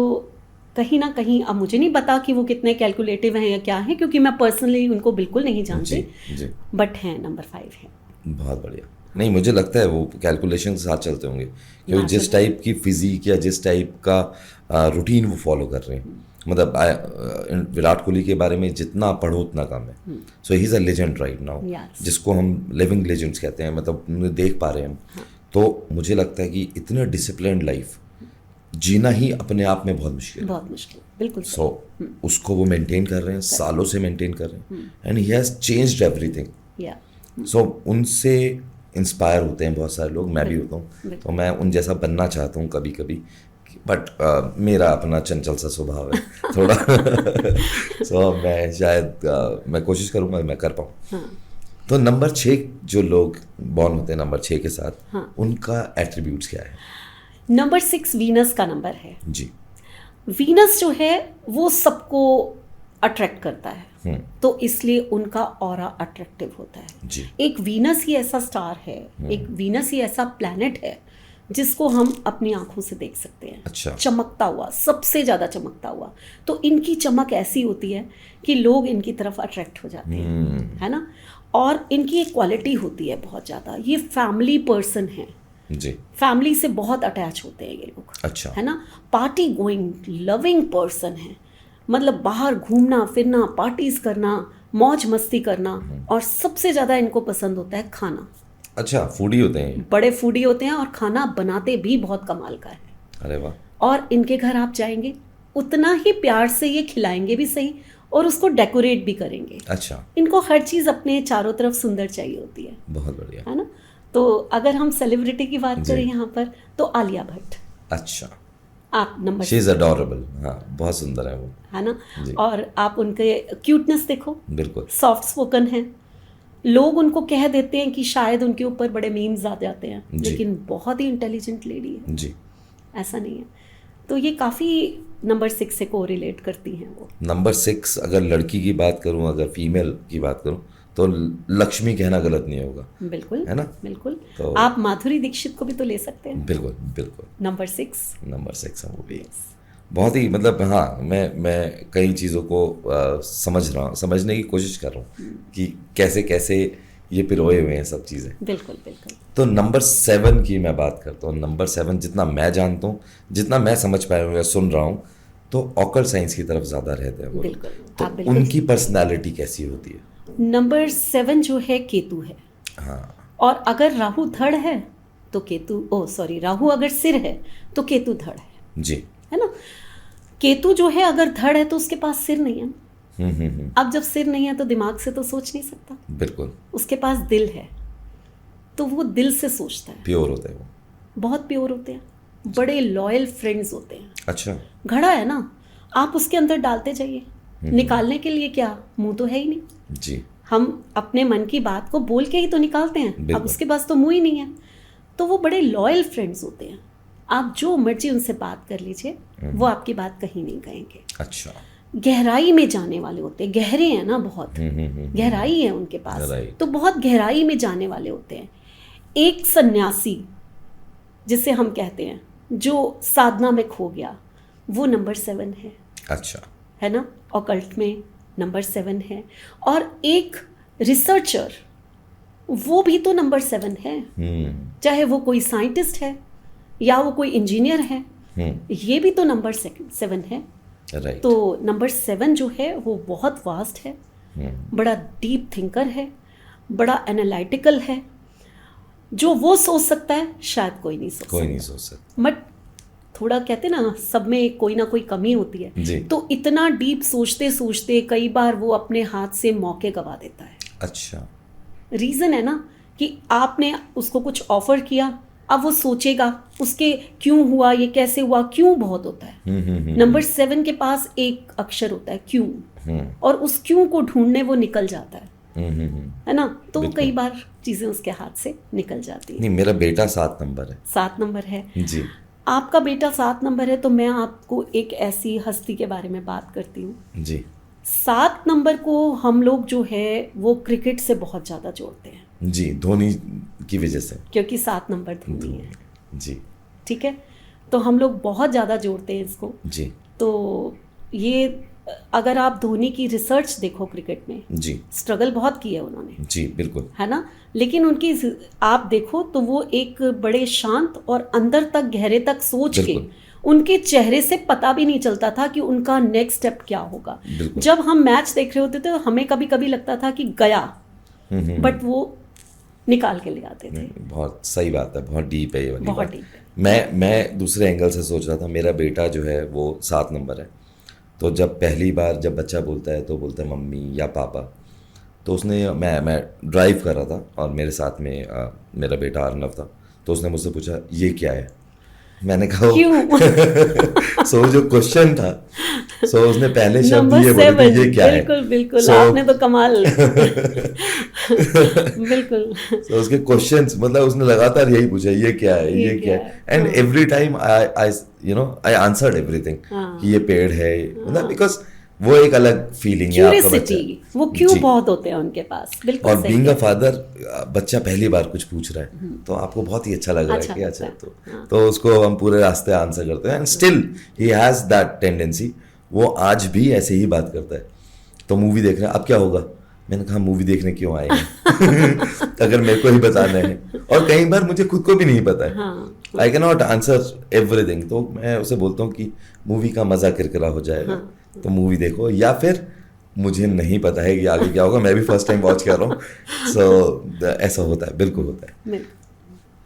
कहीं ना कहीं, अब मुझे नहीं पता कि वो कितने कैलकुलेटिव हैं या क्या है, क्योंकि मैं पर्सनली उनको बिल्कुल नहीं जानती, बट हैं नंबर 5 है। बहुत बढ़िया। नहीं, मुझे लगता है वो कैलकुलेशन के साथ चलते होंगे, क्योंकि जिस टाइप की फिजिक या जिस टाइप का रूटीन वो फॉलो कर रहे हैं, मतलब विराट कोहली के बारे में जितना पढ़ो उतना कम है। So he is a legend right now, जिसको हम लिविंग लेजेंड्स कहते हैं, मतलब देख पा रहे हैं हम। तो मुझे लगता है कि इतना डिसिप्लिन्ड लाइफ जीना ही अपने आप में बहुत मुश्किल बिल्कुल। सो उसको वो मेंटेन कर रहे हैं, सालों से मेंटेन कर रहे हैं, and he has changed everything. So उनसे इंस्पायर होते हैं बहुत सारे लोग, मैं भी होता हूँ, तो मैं उन जैसा बनना चाहता हूँ कभी कभी, बट मेरा अपना चंचल सा स्वभाव है थोड़ा सो मैं शायद मैं कोशिश करूँगा मैं कर पाऊँ। तो नंबर 6 जो लोग बॉर्न होते हैं नंबर 6 के साथ, उनका एट्रीब्यूट्स क्या है? नंबर 6 वीनस का नंबर है जी। वीनस जो है वो सबको अट्रैक्ट करता है, तो इसलिए उनका ऑरा अट्रैक्टिव होता है जी। एक वीनस ही ऐसा स्टार है, एक वीनस ही ऐसा प्लैनेट है जिसको हम अपनी आंखों से देख सकते हैं। अच्छा। चमकता हुआ, सबसे ज़्यादा चमकता हुआ। तो इनकी चमक ऐसी होती है कि लोग इनकी तरफ अट्रैक्ट हो जाते हैं, है ना। और इनकी एक क्वालिटी होती है बहुत ज़्यादा, ये फैमिली पर्सन है जी। फैमिली से बहुत अटैच होते हैं ये लोग। अच्छा। है ना। पार्टी गोइंग लविंग पर्सन है, मतलब बाहर घूमना फिरना, पार्टीज करना, मौज मस्ती करना, और सबसे ज़्यादा इनको पसंद होता है खाना। अच्छा, फूडी होते हैं? बड़े फूडी होते हैं, और खाना बनाते भी बहुत कमाल का है। अरे वाह। और इनके घर आप जाएंगे उतना ही प्यार से ये खिलाएंगे भी सही, और उसको डेकोरेट भी करेंगे। अच्छा। इनको हर चीज़ अपने चारों तरफ सुंदर चाहिए होती है। बहुत बढ़िया। है ना। तो अगर हम सेलिब्रिटी की बात करें यहाँ पर, तो आलिया भट्ट। अच्छा। आप नंबर, शी इज़ अडोरेबल। हाँ, बहुत सुंदर है वो, है ना। और आप उनके क्यूटनेस देखो, बिल्कुल सॉफ्ट स्पोकन है। लोग उनको कह देते हैं कि शायद उनके ऊपर बड़े मीम्स आ जाते हैं, लेकिन बहुत ही इंटेलिजेंट लेडी है जी, ऐसा नहीं है। तो ये काफ़ी नंबर 6 से को रिलेट करती हैं वो। नंबर 6 अगर लड़की की बात करूँ, अगर फीमेल की बात करूँ, तो लक्ष्मी कहना गलत नहीं होगा। बिल्कुल, है ना। बिल्कुल। तो आप माधुरी दीक्षित को भी तो ले सकते हैं। बिल्कुल बिल्कुल। नंबर 6 है वो भी बहुत ही, मतलब हाँ, मैं कई चीज़ों को समझने की कोशिश कर रहा हूँ कि कैसे कैसे ये पिरोए हुए हैं सब चीज़ें। बिल्कुल बिल्कुल। तो नंबर 7 की मैं बात करता हूँ। नंबर 7 जितना मैं जानता हूँ, जितना मैं समझ पाया हूँ या सुन रहा हूँ, तो ऑकल्ट साइंस की तरफ ज़्यादा रहते हैं वो। बिल्कुल। तो उनकी पर्सनालिटी कैसी होती है? नंबर 7 जो है केतु है। हाँ। और अगर राहु धड़ है तो केतु, राहु अगर सिर है तो केतु धड़ है जी, है ना। केतु जो है अगर धड़ है तो उसके पास सिर नहीं है। अब जब सिर नहीं है तो दिमाग से तो सोच नहीं सकता। बिल्कुल। उसके पास दिल है, तो वो दिल से सोचता है। प्योर होता है वो, बहुत प्योर होते हैं, बड़े लॉयल फ्रेंड्स होते हैं। अच्छा। घड़ा है ना, आप उसके अंदर डालते जाइए, निकालने के लिए क्या मुंह तो है ही नहीं जी। हम अपने मन की बात को बोल के ही तो निकालते हैं, अब उसके पास तो मुंह ही नहीं है। तो वो बड़े लॉयल फ्रेंड्स होते हैं, आप जो मर्जी उनसे बात कर लीजिए, वो आपकी बात कहीं नहीं कहेंगे। अच्छा। गहराई में जाने वाले होते हैं, गहरे हैं ना बहुत, गहराई है उनके पास, तो बहुत गहराई में जाने वाले होते हैं। एक सन्यासी जिसे हम कहते हैं, जो साधना में खो गया, वो नंबर 7 है। अच्छा। है ना, ऑकल्ट में नंबर 7 है। और एक रिसर्चर, वो भी तो नंबर 7 है, चाहे वो कोई साइंटिस्ट है या वो कोई इंजीनियर है, ये भी तो नंबर 7 है। राइट। तो नंबर 7 जो है वो बहुत वास्ट है, बड़ा डीप थिंकर है, बड़ा एनालिटिकल है। जो वो सोच सकता है शायद कोई नहीं सोच सकता। बट थोड़ा कहते ना, सब में कोई ना कोई कमी होती है जी। तो इतना डीप सोचते सोचते कई बार वो अपने हाथ से मौके गवा देता है। अच्छा। रीज़न है ना कि आपने उसको कुछ ऑफर किया, अब वो सोचेगा उसके क्यों हुआ, ये कैसे हुआ, क्यों बहुत होता है। नंबर 7 के पास एक अक्षर होता है क्यों, और उस क्यों को ढूंढने वो निकल जाता है ना। तो कई बार चीज़ें उसके हाथ से निकल जाती है। नहीं, मेरा बेटा 7 नंबर है। 7 नंबर है जी। आपका बेटा 7 नंबर है, तो मैं आपको एक ऐसी हस्ती के बारे में बात करती हूँ जी। 7 नंबर को हम लोग जो है वो क्रिकेट से बहुत ज़्यादा जोड़ते हैं जी, धोनी की वजह से, क्योंकि 7 नंबर धोनी है जी, ठीक है, तो हम लोग बहुत ज़्यादा जोड़ते हैं इसको जी। तो ये अगर आप धोनी की रिसर्च देखो क्रिकेट में, जी, स्ट्रगल बहुत की है उन्होंने, जी बिल्कुल, है ना, लेकिन उनकी आप देखो तो वो एक बड़े शांत और अंदर तक गहरे तक सोच के उनके चेहरे से पता भी नहीं चलता था कि उनका नेक्स्ट स्टेप क्या होगा। जब हम मैच देख रहे होते थे तो हमें कभी कभी लगता था कि गया, बट वो निकाल के ले आते थे। बहुत सही बात है, बहुत डीप है ये वाली बहुत बात। डीप है। मैं दूसरे एंगल से सोच रहा था, मेरा बेटा जो है वो 7 नंबर है, तो जब पहली बार जब बच्चा बोलता है तो बोलता है मम्मी या पापा, तो उसने मैं ड्राइव कर रहा था और मेरे साथ में मेरा बेटा अर्नव था, तो उसने मुझसे पूछा ये क्या है, मैंने कहा क्यों? सो जो क्वेश्चन था, सो उसने पहले शब्द ये बोले कि ये क्या है। बिल्कुल बिल्कुल, आपने तो कमाल बिल्कुल। तो उसके क्वेश्चंस मतलब उसने लगातार यही पूछा ये क्या है, ये क्या है, and every time I answered everything कि ये पेड़ है, मतलब बिकॉज वो एक अलग फीलिंग है आपका बच्चा, वो क्यों बहुत होते हैं उनके पास। बिल्कुल। और बीइंग अ फादर, बच्चा पहली बार कुछ पूछ रहा है तो आपको बहुत ही अच्छा लग रहा है कि अच्छा तो उसको हम पूरे रास्ते आंसर करते हैं, and still he has that tendency, वो आज भी ऐसे ही बात करता है। तो मूवी देख रहे हैं, अब क्या होगा, मैंने कहा मूवी देखने क्यों आए हैं अगर मेरे को ही बताना है, और कई बार मुझे खुद को भी नहीं पता है, I can not answer everything, तो मैं उसे बोलता हूँ कि मूवी का मजा किरकिरा हो जाएगा, तो मूवी देखो, या फिर मुझे नहीं पता है कि आगे क्या होगा, मैं भी फर्स्ट टाइम वॉच कर रहा हूँ, सो ऐसा होता है, बिल्कुल होता है।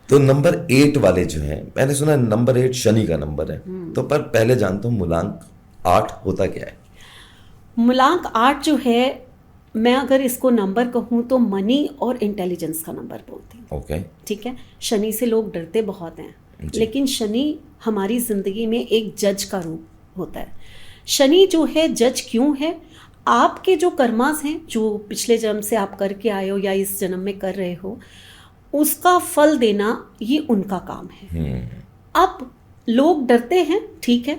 तो नंबर 8 वाले जो हैं, मैंने सुना नंबर 8 शनि का नंबर है, तो पर पहले जानता हूँ मूलांक 8 होता क्या है? मूलांक 8 जो है, मैं अगर इसको नंबर कहूँ तो मनी और इंटेलिजेंस का नंबर बोलती हूँ। ओके, ठीक है। शनि से लोग डरते बहुत हैं, लेकिन शनि हमारी जिंदगी में एक जज का रूप होता है। शनि जो है जज क्यों है, आपके जो कर्मास हैं, जो पिछले जन्म से आप करके आए हो या इस जन्म में कर रहे हो, उसका फल देना ये उनका काम है। अब लोग डरते हैं, ठीक है,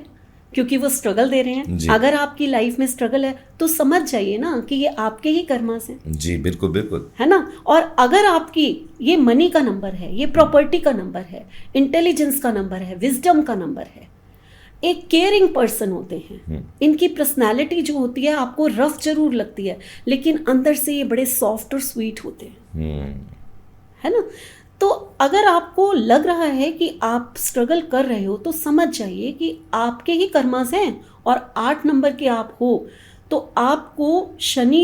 क्योंकि वो स्ट्रगल दे रहे हैं। अगर आपकी लाइफ में स्ट्रगल है तो समझ जाइए ना कि ये आपके ही कर्मास हैं। जी बिल्कुल बिल्कुल, है ना। और अगर आपकी ये मनी का नंबर है, ये प्रॉपर्टी का नंबर है, इंटेलिजेंस का नंबर है, विजडम का नंबर है, एक केयरिंग पर्सन होते हैं, इनकी पर्सनालिटी जो होती है आपको रफ जरूर लगती है, लेकिन अंदर से ये बड़े सॉफ्ट और स्वीट होते हैं, है ना। तो अगर आपको लग रहा है कि आप स्ट्रगल कर रहे हो तो समझ जाइए कि आपके ही कर्मास हैं, और 8 नंबर के आप हो तो आपको शनि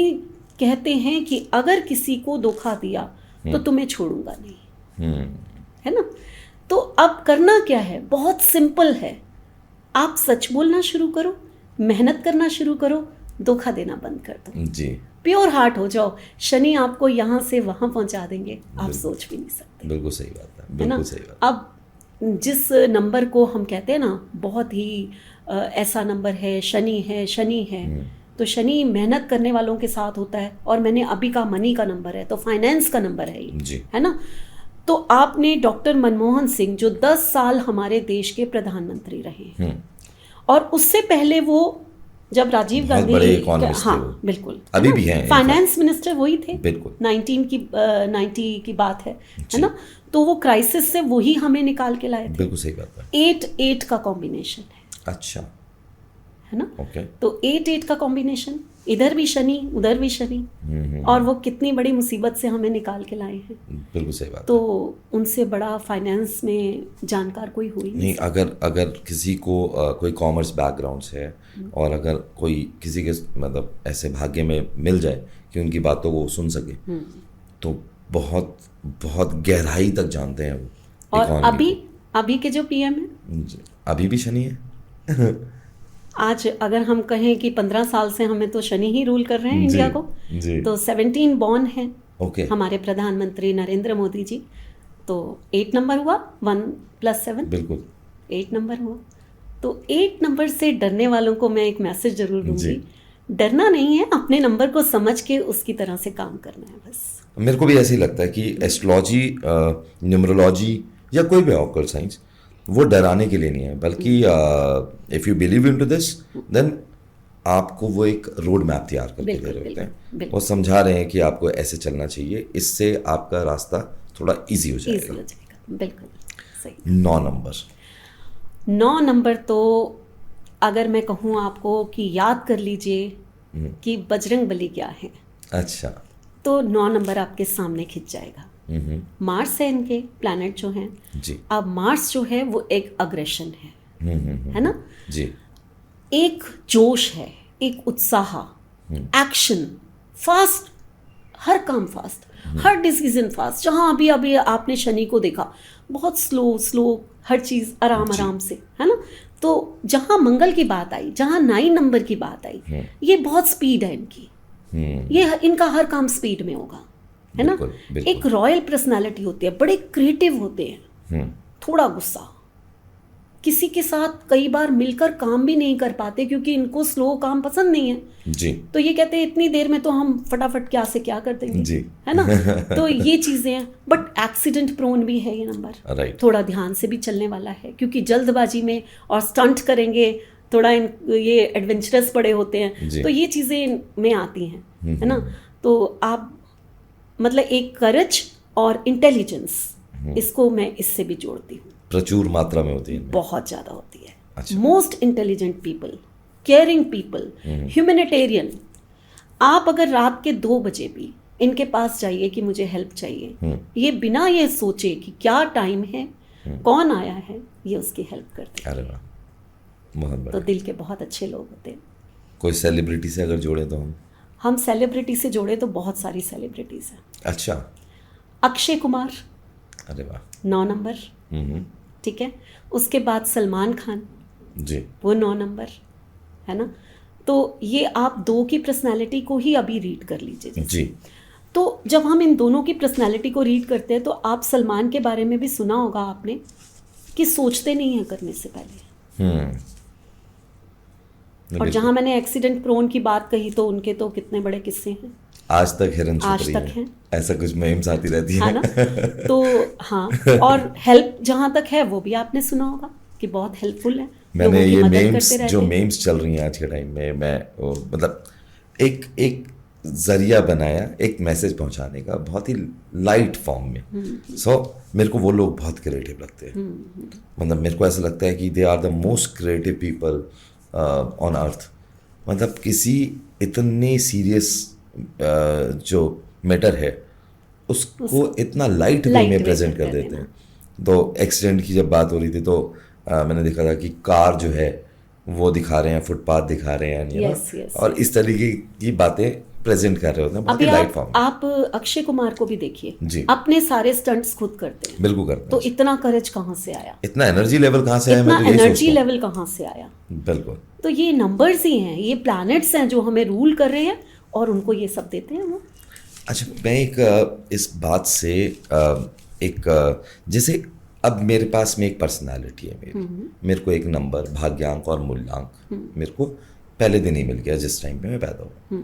कहते हैं कि अगर किसी को धोखा दिया तो तुम्हें छोड़ूंगा नहीं, है ना। तो अब करना क्या है, बहुत सिंपल है, आप सच बोलना शुरू करो, मेहनत करना शुरू करो, धोखा देना बंद कर दो जी, प्योर हार्ट हो जाओ, शनि आपको यहाँ से वहाँ पहुँचा देंगे, आप सोच भी नहीं सकते। बिल्कुल सही बात है, बिल्कुल सही बात। अब जिस नंबर को हम कहते हैं ना बहुत ही ऐसा नंबर है, शनि है, तो शनि मेहनत करने वालों के साथ होता है, और मैंने अभी का मनी का नंबर है, तो फाइनेंस का नंबर है ये, है ना। तो आपने डॉक्टर मनमोहन सिंह जो 10 साल हमारे देश के प्रधानमंत्री रहे, और उससे पहले वो जब राजीव गांधी, हाँ बिल्कुल, अभी भी हैं, फाइनेंस मिनिस्टर वही थे, बिल्कुल 90 की बात है ना। तो वो क्राइसिस से वही हमें निकाल के लाए थे। बिल्कुल सही बात है। 8-8 का कॉम्बिनेशन है, अच्छा, है ना। तो 8-8 का कॉम्बिनेशन, इधर भी शनि उधर भी शनि, और वो कितनी बड़ी मुसीबत से हमें निकाल के लाए हैं। बिल्कुल सही बात। तो उनसे बड़ा फाइनेंस में जानकार कोई हुई नहीं। अगर किसी को कोई कॉमर्स बैकग्राउंड से है, और अगर कोई किसी के मतलब ऐसे भाग्य में मिल जाए कि उनकी बातों को सुन सके, तो बहुत बहुत गहराई तक जानते हैं वो। और अभी के जो पीएम है, अभी भी शनि है आज अगर हम कहें कि 15 साल से हमें तो शनि ही रूल कर रहे हैं इंडिया को, तो 17 बॉर्न है हमारे प्रधानमंत्री नरेंद्र मोदी जी, तो 8 नंबर हुआ, 1 + 7 बिल्कुल 8 नंबर हुआ। तो 8 नंबर से डरने वालों को मैं एक मैसेज जरूर दूंगी, डरना नहीं है, अपने नंबर को समझ के उसकी तरह से काम करना है बस। मेरे को भी ऐसे ही लगता है कि एस्ट्रोलॉजी, न्यूमरोलॉजी या कोई भी ऑकल्ट साइंस वो डराने के लिए नहीं है, बल्कि if you believe in to this then आपको वो एक रोड मैप तैयार करके दे रहे होते हैं, वो समझा रहे हैं कि आपको ऐसे चलना चाहिए, इससे आपका रास्ता थोड़ा इजी हो जाएगा। बिल्कुल सही। 9 नंबर। 9 नंबर तो अगर मैं कहूँ आपको कि याद कर लीजिए कि बजरंग बली क्या है। अच्छा। तो 9 नंबर आपके सामने खिंच जाएगा। मार्स है इनके प्लैनेट जो हैं जी। अब मार्स जो है वो एक अग्रेशन है ना जी। एक जोश है, एक उत्साह, एक्शन, फास्ट, हर काम फास्ट, हर डिसीजन फास्ट। जहाँ अभी अभी आपने शनि को देखा, बहुत स्लो हर चीज़ आराम से, है ना। तो जहाँ मंगल की बात आई, जहाँ 9 नंबर की बात आई, ये बहुत स्पीड है इनकी, ये इनका हर काम स्पीड में होगा, है ना। एक रॉयल पर्सनालिटी होती है, बड़े क्रिएटिव होते हैं, थोड़ा गुस्सा, किसी के साथ कई बार मिलकर काम भी नहीं कर पाते क्योंकि इनको स्लो काम पसंद नहीं है जी। तो ये कहते हैं इतनी देर में तो हम फटाफट क्या से क्या कर देंगे जी। है ना। तो ये चीजें हैं, बट एक्सीडेंट प्रोन भी है ये नंबर, राइट। थोड़ा ध्यान से भी चलने वाला है क्योंकि जल्दबाजी में और स्टंट करेंगे, थोड़ा ये एडवेंचरस बड़े होते हैं, तो ये चीजें में आती हैं, है ना। तो आप मतलब एक करेज और इंटेलिजेंस, इसको मैं इससे भी जोड़ती हूँ, प्रचुर मात्रा में होती है, बहुत ज्यादा होती है। अच्छा। Most intelligent people, caring people, humanitarian. आप अगर रात के 2 बजे भी इनके पास जाइए कि मुझे हेल्प चाहिए, ये बिना ये सोचे कि क्या टाइम है, कौन आया है, ये उसकी हेल्प करते हैं। अरे वाह, बहुत बढ़िया। तो दिल के बहुत अच्छे लोग होते हैं। कोई सेलिब्रिटी से अगर जोड़े तो हम सेलिब्रिटी से जोड़े तो बहुत सारी सेलिब्रिटीज हैं। अच्छा। अक्षय कुमार, अरे वाह, 9 नंबर, ठीक है। उसके बाद सलमान खान जी, वो 9 नंबर, है ना। तो ये आप 2 की पर्सनालिटी को ही अभी रीड कर लीजिए जी। तो जब हम इन दोनों की पर्सनालिटी को रीड करते हैं तो आप सलमान के बारे में भी सुना होगा आपने कि सोचते नहीं हैं करने से पहले। और जहां मैंने एक्सीडेंट प्रोन की बात कही तो उनके तो कितने बड़े किस्से हैं, आज तक हिरन आज तक हैं, ऐसा कुछ मेम्स आती रहती है ना। तो हाँ, और हेल्प जहां तक है वो भी आपने सुना होगा कि बहुत हेल्पफुल है। मैंने ये मेम्स जो मेम्स चल रही हैं आज के टाइम में, मैं मतलब एक जरिया बनाया एक मैसेज पहुंचाने का, बहुत ही लाइट फॉर्म में। सो मेरे को वो लोग बहुत क्रिएटिव लगते हैं। मतलब मेरे को ऐसा लगता है कि they are the most creative people on earth. मतलब किसी इतने सीरियस जो मैटर है उसको इतना लाइट वे में प्रेजेंट कर देते हैं। तो एक्सीडेंट की जब बात हो रही थी तो मैंने देखा था कि कार जो है वो दिखा रहे हैं, फुटपाथ दिखा रहे हैं, और इस तरीके की बातें प्रेजेंट कर रहे होते हैं, बहुत ही लाइट फॉर्म। आप अक्षय कुमार को भी देखिए, अपने सारे स्टंट्स खुद करते हैं। बिल्कुल करते हैं। तो इतना करेज कहाँ से आया, इतना एनर्जी लेवल कहाँ से आया, इतना एनर्जी लेवल कहाँ से आया। बिल्कुल। तो ये नंबर्स ही हैं, ये प्लैनेट्स हैं जो हमें रूल कर रहे हैं और उनको ये सब देते हैं वो। अच्छा, मैं एक इस बात से एक जैसे अब मेरे पास में एक पर्सनालिटी है मेरे को एक नंबर भाग्यांक और मूल्यांक मेरे को पहले दिन ही मिल गया जिस टाइम पे मैं पैदा हुआ।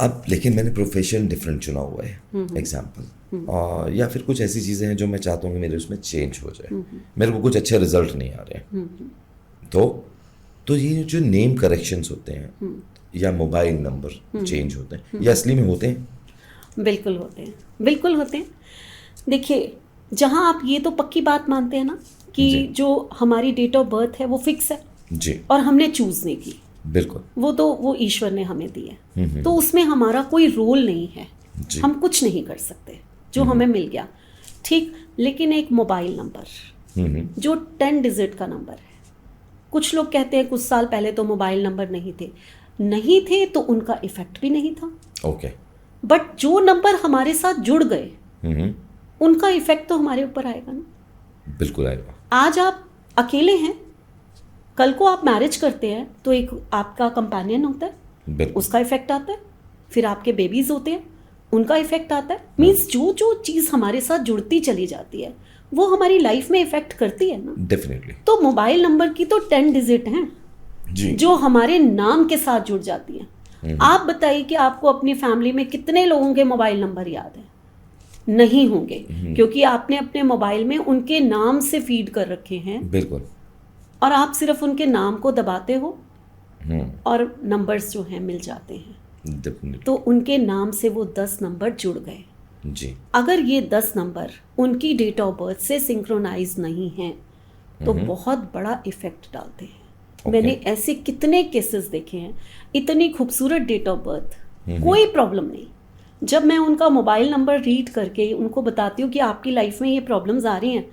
अब लेकिन मैंने प्रोफेशन डिफरेंट चुना हुआ है, एग्जाम्पल, और या फिर कुछ ऐसी चीज़ें हैं जो मैं चाहता हूँ कि मेरे उसमें चेंज हो जाए, मेरे को कुछ अच्छे रिजल्ट नहीं आ रहे हैं। तो ये जो नेम करेक्शंस होते हैं या मोबाइल नंबर चेंज होते हैं, ये असली में होते हैं? बिल्कुल होते हैं, बिल्कुल होते हैं। देखिए, जहाँ आप ये तो पक्की बात मानते हैं ना कि जो हमारी डेट ऑफ बर्थ है वो फिक्स है जी, और हमने चूज नहीं की, बिल्कुल, वो ईश्वर ने हमें दी है, तो उसमें हमारा कोई रोल नहीं है, हम कुछ नहीं कर सकते, जो हमें मिल गया, ठीक। लेकिन एक मोबाइल नंबर जो 10 डिजिट का नंबर है, कुछ लोग कहते हैं कुछ साल पहले तो मोबाइल नंबर नहीं थे तो उनका इफेक्ट भी नहीं था, ओके। बट जो नंबर हमारे साथ जुड़ गए उनका इफेक्ट तो हमारे ऊपर आएगा ना। बिल्कुल आएगा। आज आप अकेले हैं, कल को आप मैरिज करते हैं तो एक आपका कंपेनियन होता है, उसका इफेक्ट आता है, फिर आपके बेबीज होते हैं, उनका इफेक्ट आता है। मीन्स जो चीज़ हमारे साथ जुड़ती चली जाती है वो हमारी लाइफ में इफेक्ट करती है ना, डेफिनेटली। तो मोबाइल नंबर की तो 10 डिजिट हैं जो हमारे नाम के साथ जुड़ जाती हैं। आप बताइए कि आपको अपनी फैमिली में कितने लोगों के मोबाइल नंबर याद है? नहीं होंगे, क्योंकि आपने अपने मोबाइल में उनके नाम से फीड कर रखे हैं। बिल्कुल। और आप सिर्फ उनके नाम को दबाते हो और नंबर्स जो हैं मिल जाते हैं, Definitely. तो उनके नाम से वो 10 नंबर जुड़ गए जी। अगर ये 10 नंबर उनकी डेट ऑफ बर्थ से सिंक्रोनाइज नहीं हैं तो बहुत बड़ा इफेक्ट डालते हैं। मैंने ऐसे कितने केसेस देखे हैं, इतनी खूबसूरत डेट ऑफ बर्थ, कोई प्रॉब्लम नहीं। जब मैं उनका मोबाइल नंबर रीड करके उनको बताती हूँ कि आपकी लाइफ में ये प्रॉब्लम्स आ रही हैं,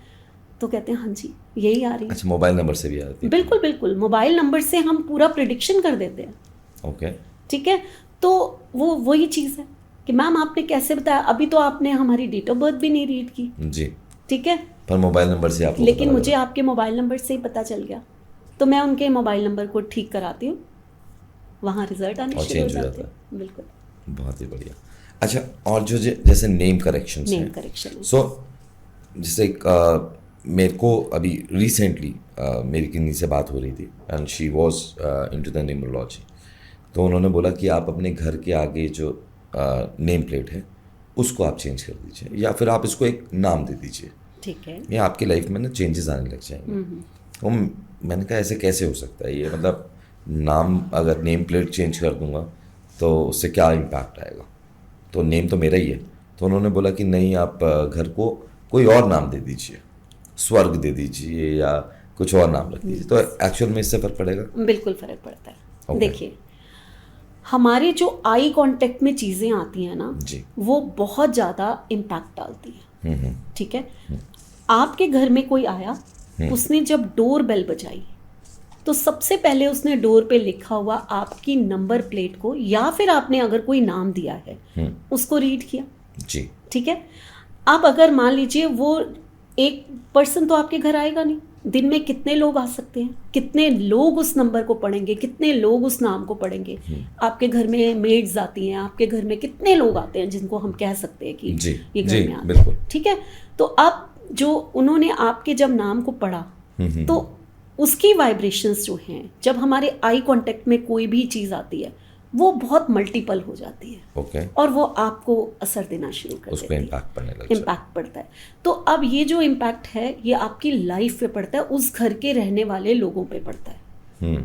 तो कहते हैं हाँ जी यही आ रही है। अच्छा, मोबाइल नंबर से भी आती है? बिल्कुल बिल्कुल, मोबाइल नंबर से हम पूरा प्रिडिक्शन कर देते हैं। ओके, ठीक है, तो वो वही चीज़ है कि मैम आपने कैसे बताया, अभी तो आपने हमारी डेट ऑफ बर्थ भी नहीं रीड की जी। ठीक है, पर मोबाइल नंबर से आपको लेकिन पता मुझे लगा। आपके मोबाइल नंबर से ही पता चल गया, तो मैं उनके मोबाइल नंबर को ठीक कराती हूँ, वहाँ रिजल्ट आने और शुरू हो change हो जाते जाता हैं। बिल्कुल, बहुत ही बढ़िया। अच्छा, और जो जैसे नेम करेक्शन नेम करेक्शन सो जैसे मेरे को अभी रिसेंटली मेरी किन्नी से बात हो रही थी and she was into the numerology. तो उन्होंने बोला कि आप अपने घर के आगे जो नेम प्लेट है उसको आप चेंज कर दीजिए, या फिर आप इसको एक नाम दे दीजिए, ठीक है, या आपकी लाइफ में ना चेंजेस आने लग जाएंगे। तो मैंने कहा ऐसे कैसे हो सकता है ये, मतलब नाम, अगर नेम प्लेट चेंज कर दूंगा तो उससे क्या इम्पैक्ट आएगा, तो नेम तो मेरा ही है। तो उन्होंने बोला कि नहीं, आप घर को कोई और नाम दे दीजिए, स्वर्ग दे दीजिए या कुछ और नाम रख दीजिए, तो एक्चुअल में इससे फर्क पड़ेगा? बिल्कुल फर्क पड़ता है। देखिए, हमारे जो आई कांटेक्ट में चीज़ें आती हैं ना जी, वो बहुत ज़्यादा इम्पैक्ट डालती है। ठीक है, आपके घर में कोई आया, उसने जब डोर बेल बजाई तो सबसे पहले उसने डोर पे लिखा हुआ आपकी नंबर प्लेट को, या फिर आपने अगर कोई नाम दिया है उसको रीड किया जी। ठीक है। अब अगर मान लीजिए वो एक पर्सन तो आपके घर आएगा नहीं, दिन में कितने लोग आ सकते हैं, कितने लोग उस नंबर को पढ़ेंगे, कितने लोग उस नाम को पढ़ेंगे। आपके घर में मेड्स आती हैं, आपके घर में कितने लोग आते हैं जिनको हम कह सकते हैं कि जी, ये घर जी, में आते बिल्कुल। हैं। ठीक है, तो अब जो उन्होंने आपके जब नाम को पढ़ा तो उसकी वाइब्रेशंस जो हैं, जब हमारे आई कांटेक्ट में कोई भी चीज़ आती है वो बहुत मल्टीपल हो जाती है। ओके। और वो आपको असर देना शुरू कर उसको देती है, इम्पैक्ट पड़ने लगता है। इम्पैक्ट पड़ता है। तो अब ये जो इम्पैक्ट है ये आपकी लाइफ पे पड़ता है, उस घर के रहने वाले लोगों पे पड़ता है।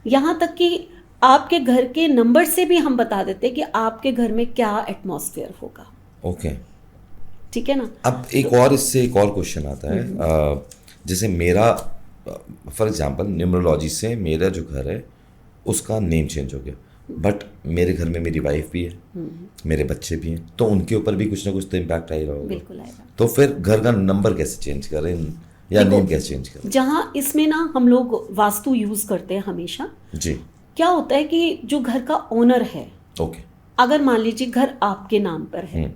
यहाँ तक कि आपके घर के नंबर से भी हम बता देते हैं कि आपके घर में क्या एटमॉस्फेयर होगा। ओके, ठीक है ना। अब एक और इससे एक और क्वेश्चन आता है, जैसे मेरा फॉर एग्जांपल न्यूमरोलॉजी से मेरा जो घर है उसका नेम चेंज हो गया, बट मेरे घर में मेरी वाइफ भी है, मेरे बच्चे भी हैं, तो उनके ऊपर भी कुछ ना कुछ तो इम्पैक्ट आएगा होगा। बिल्कुल आएगा। तो फिर घर का नंबर कैसे चेंज करें या नेम कैसे चेंज करें? जहाँ इसमें ना हम लोग वास्तु यूज करते हैं हमेशा। जी। क्या होता है कि जो घर का ओनर है, ओके, अगर मान लीजिए घर आपके नाम पर है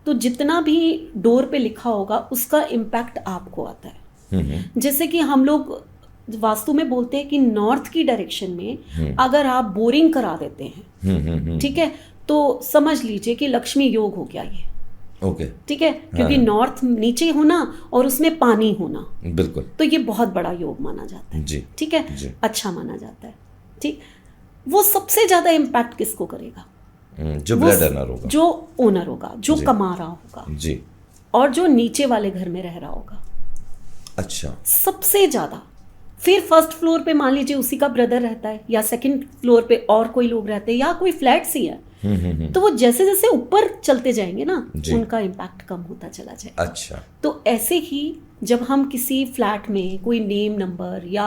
तो जितना भी डोर पे लिखा होगा उसका इम्पैक्ट आपको आता है। जैसे कि हम लोग वास्तु में बोलते हैं कि नॉर्थ की डायरेक्शन में अगर आप बोरिंग करा देते हैं, ठीक है, तो समझ लीजिए कि लक्ष्मी योग हो गया ये। ओके, ठीक है, क्योंकि नॉर्थ नीचे होना और उसमें पानी होना, बिल्कुल, तो ये बहुत बड़ा योग माना जाता है। जी, ठीक है, अच्छा माना जाता है। ठीक, वो सबसे ज्यादा इम्पैक्ट किसको करेगा? जो ब्लड ओनर होगा, जो ओनर होगा, जो कमा रहा होगा जी, और जो नीचे वाले घर में रह रहा होगा। अच्छा, सबसे ज्यादा। फिर फर्स्ट फ्लोर पे मान लीजिए उसी का ब्रदर रहता है, या सेकंड फ्लोर पे और कोई लोग रहते हैं, या कोई फ्लैट्स ही है। तो वो जैसे जैसे ऊपर चलते जाएंगे ना, उनका इम्पैक्ट कम होता चला जाएगा। अच्छा, तो ऐसे ही जब हम किसी फ्लैट में कोई नेम नंबर या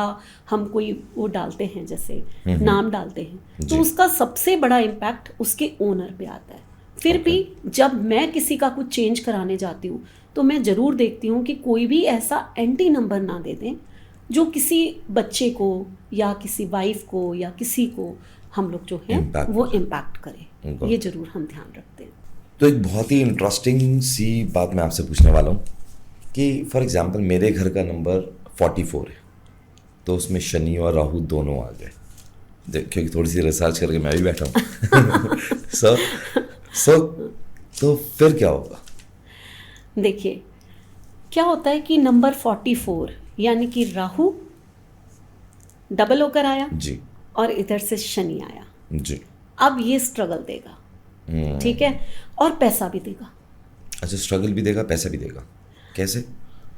हम कोई वो डालते हैं, जैसे नाम डालते हैं, तो उसका सबसे बड़ा इम्पैक्ट उसके ओनर पे आता है। फिर भी जब मैं किसी का कुछ चेंज कराने जाती हूँ तो मैं ज़रूर देखती हूँ कि कोई भी ऐसा एंटी नंबर ना दे दें जो किसी बच्चे को या किसी वाइफ को या किसी को हम लोग जो है वो इम्पैक्ट करे। ये जरूर हम ध्यान रखते हैं। तो एक बहुत ही इंटरेस्टिंग सी बात मैं आपसे पूछने वाला हूँ कि फॉर एग्जांपल मेरे घर का नंबर 44 है, तो उसमें शनि और राहु दोनों आ गए, क्योंकि थोड़ी सी रिसर्च करके मैं भी बैठा हूँ। सो तो फिर क्या होगा? देखिए, क्या होता है कि नंबर 44 यानी कि राहु डबल होकर आया जी, और इधर से शनि आया जी। अब ये स्ट्रगल देगा, ठीक है, और पैसा भी देगा। अच्छा, स्ट्रगल भी देगा, पैसा भी देगा, कैसे?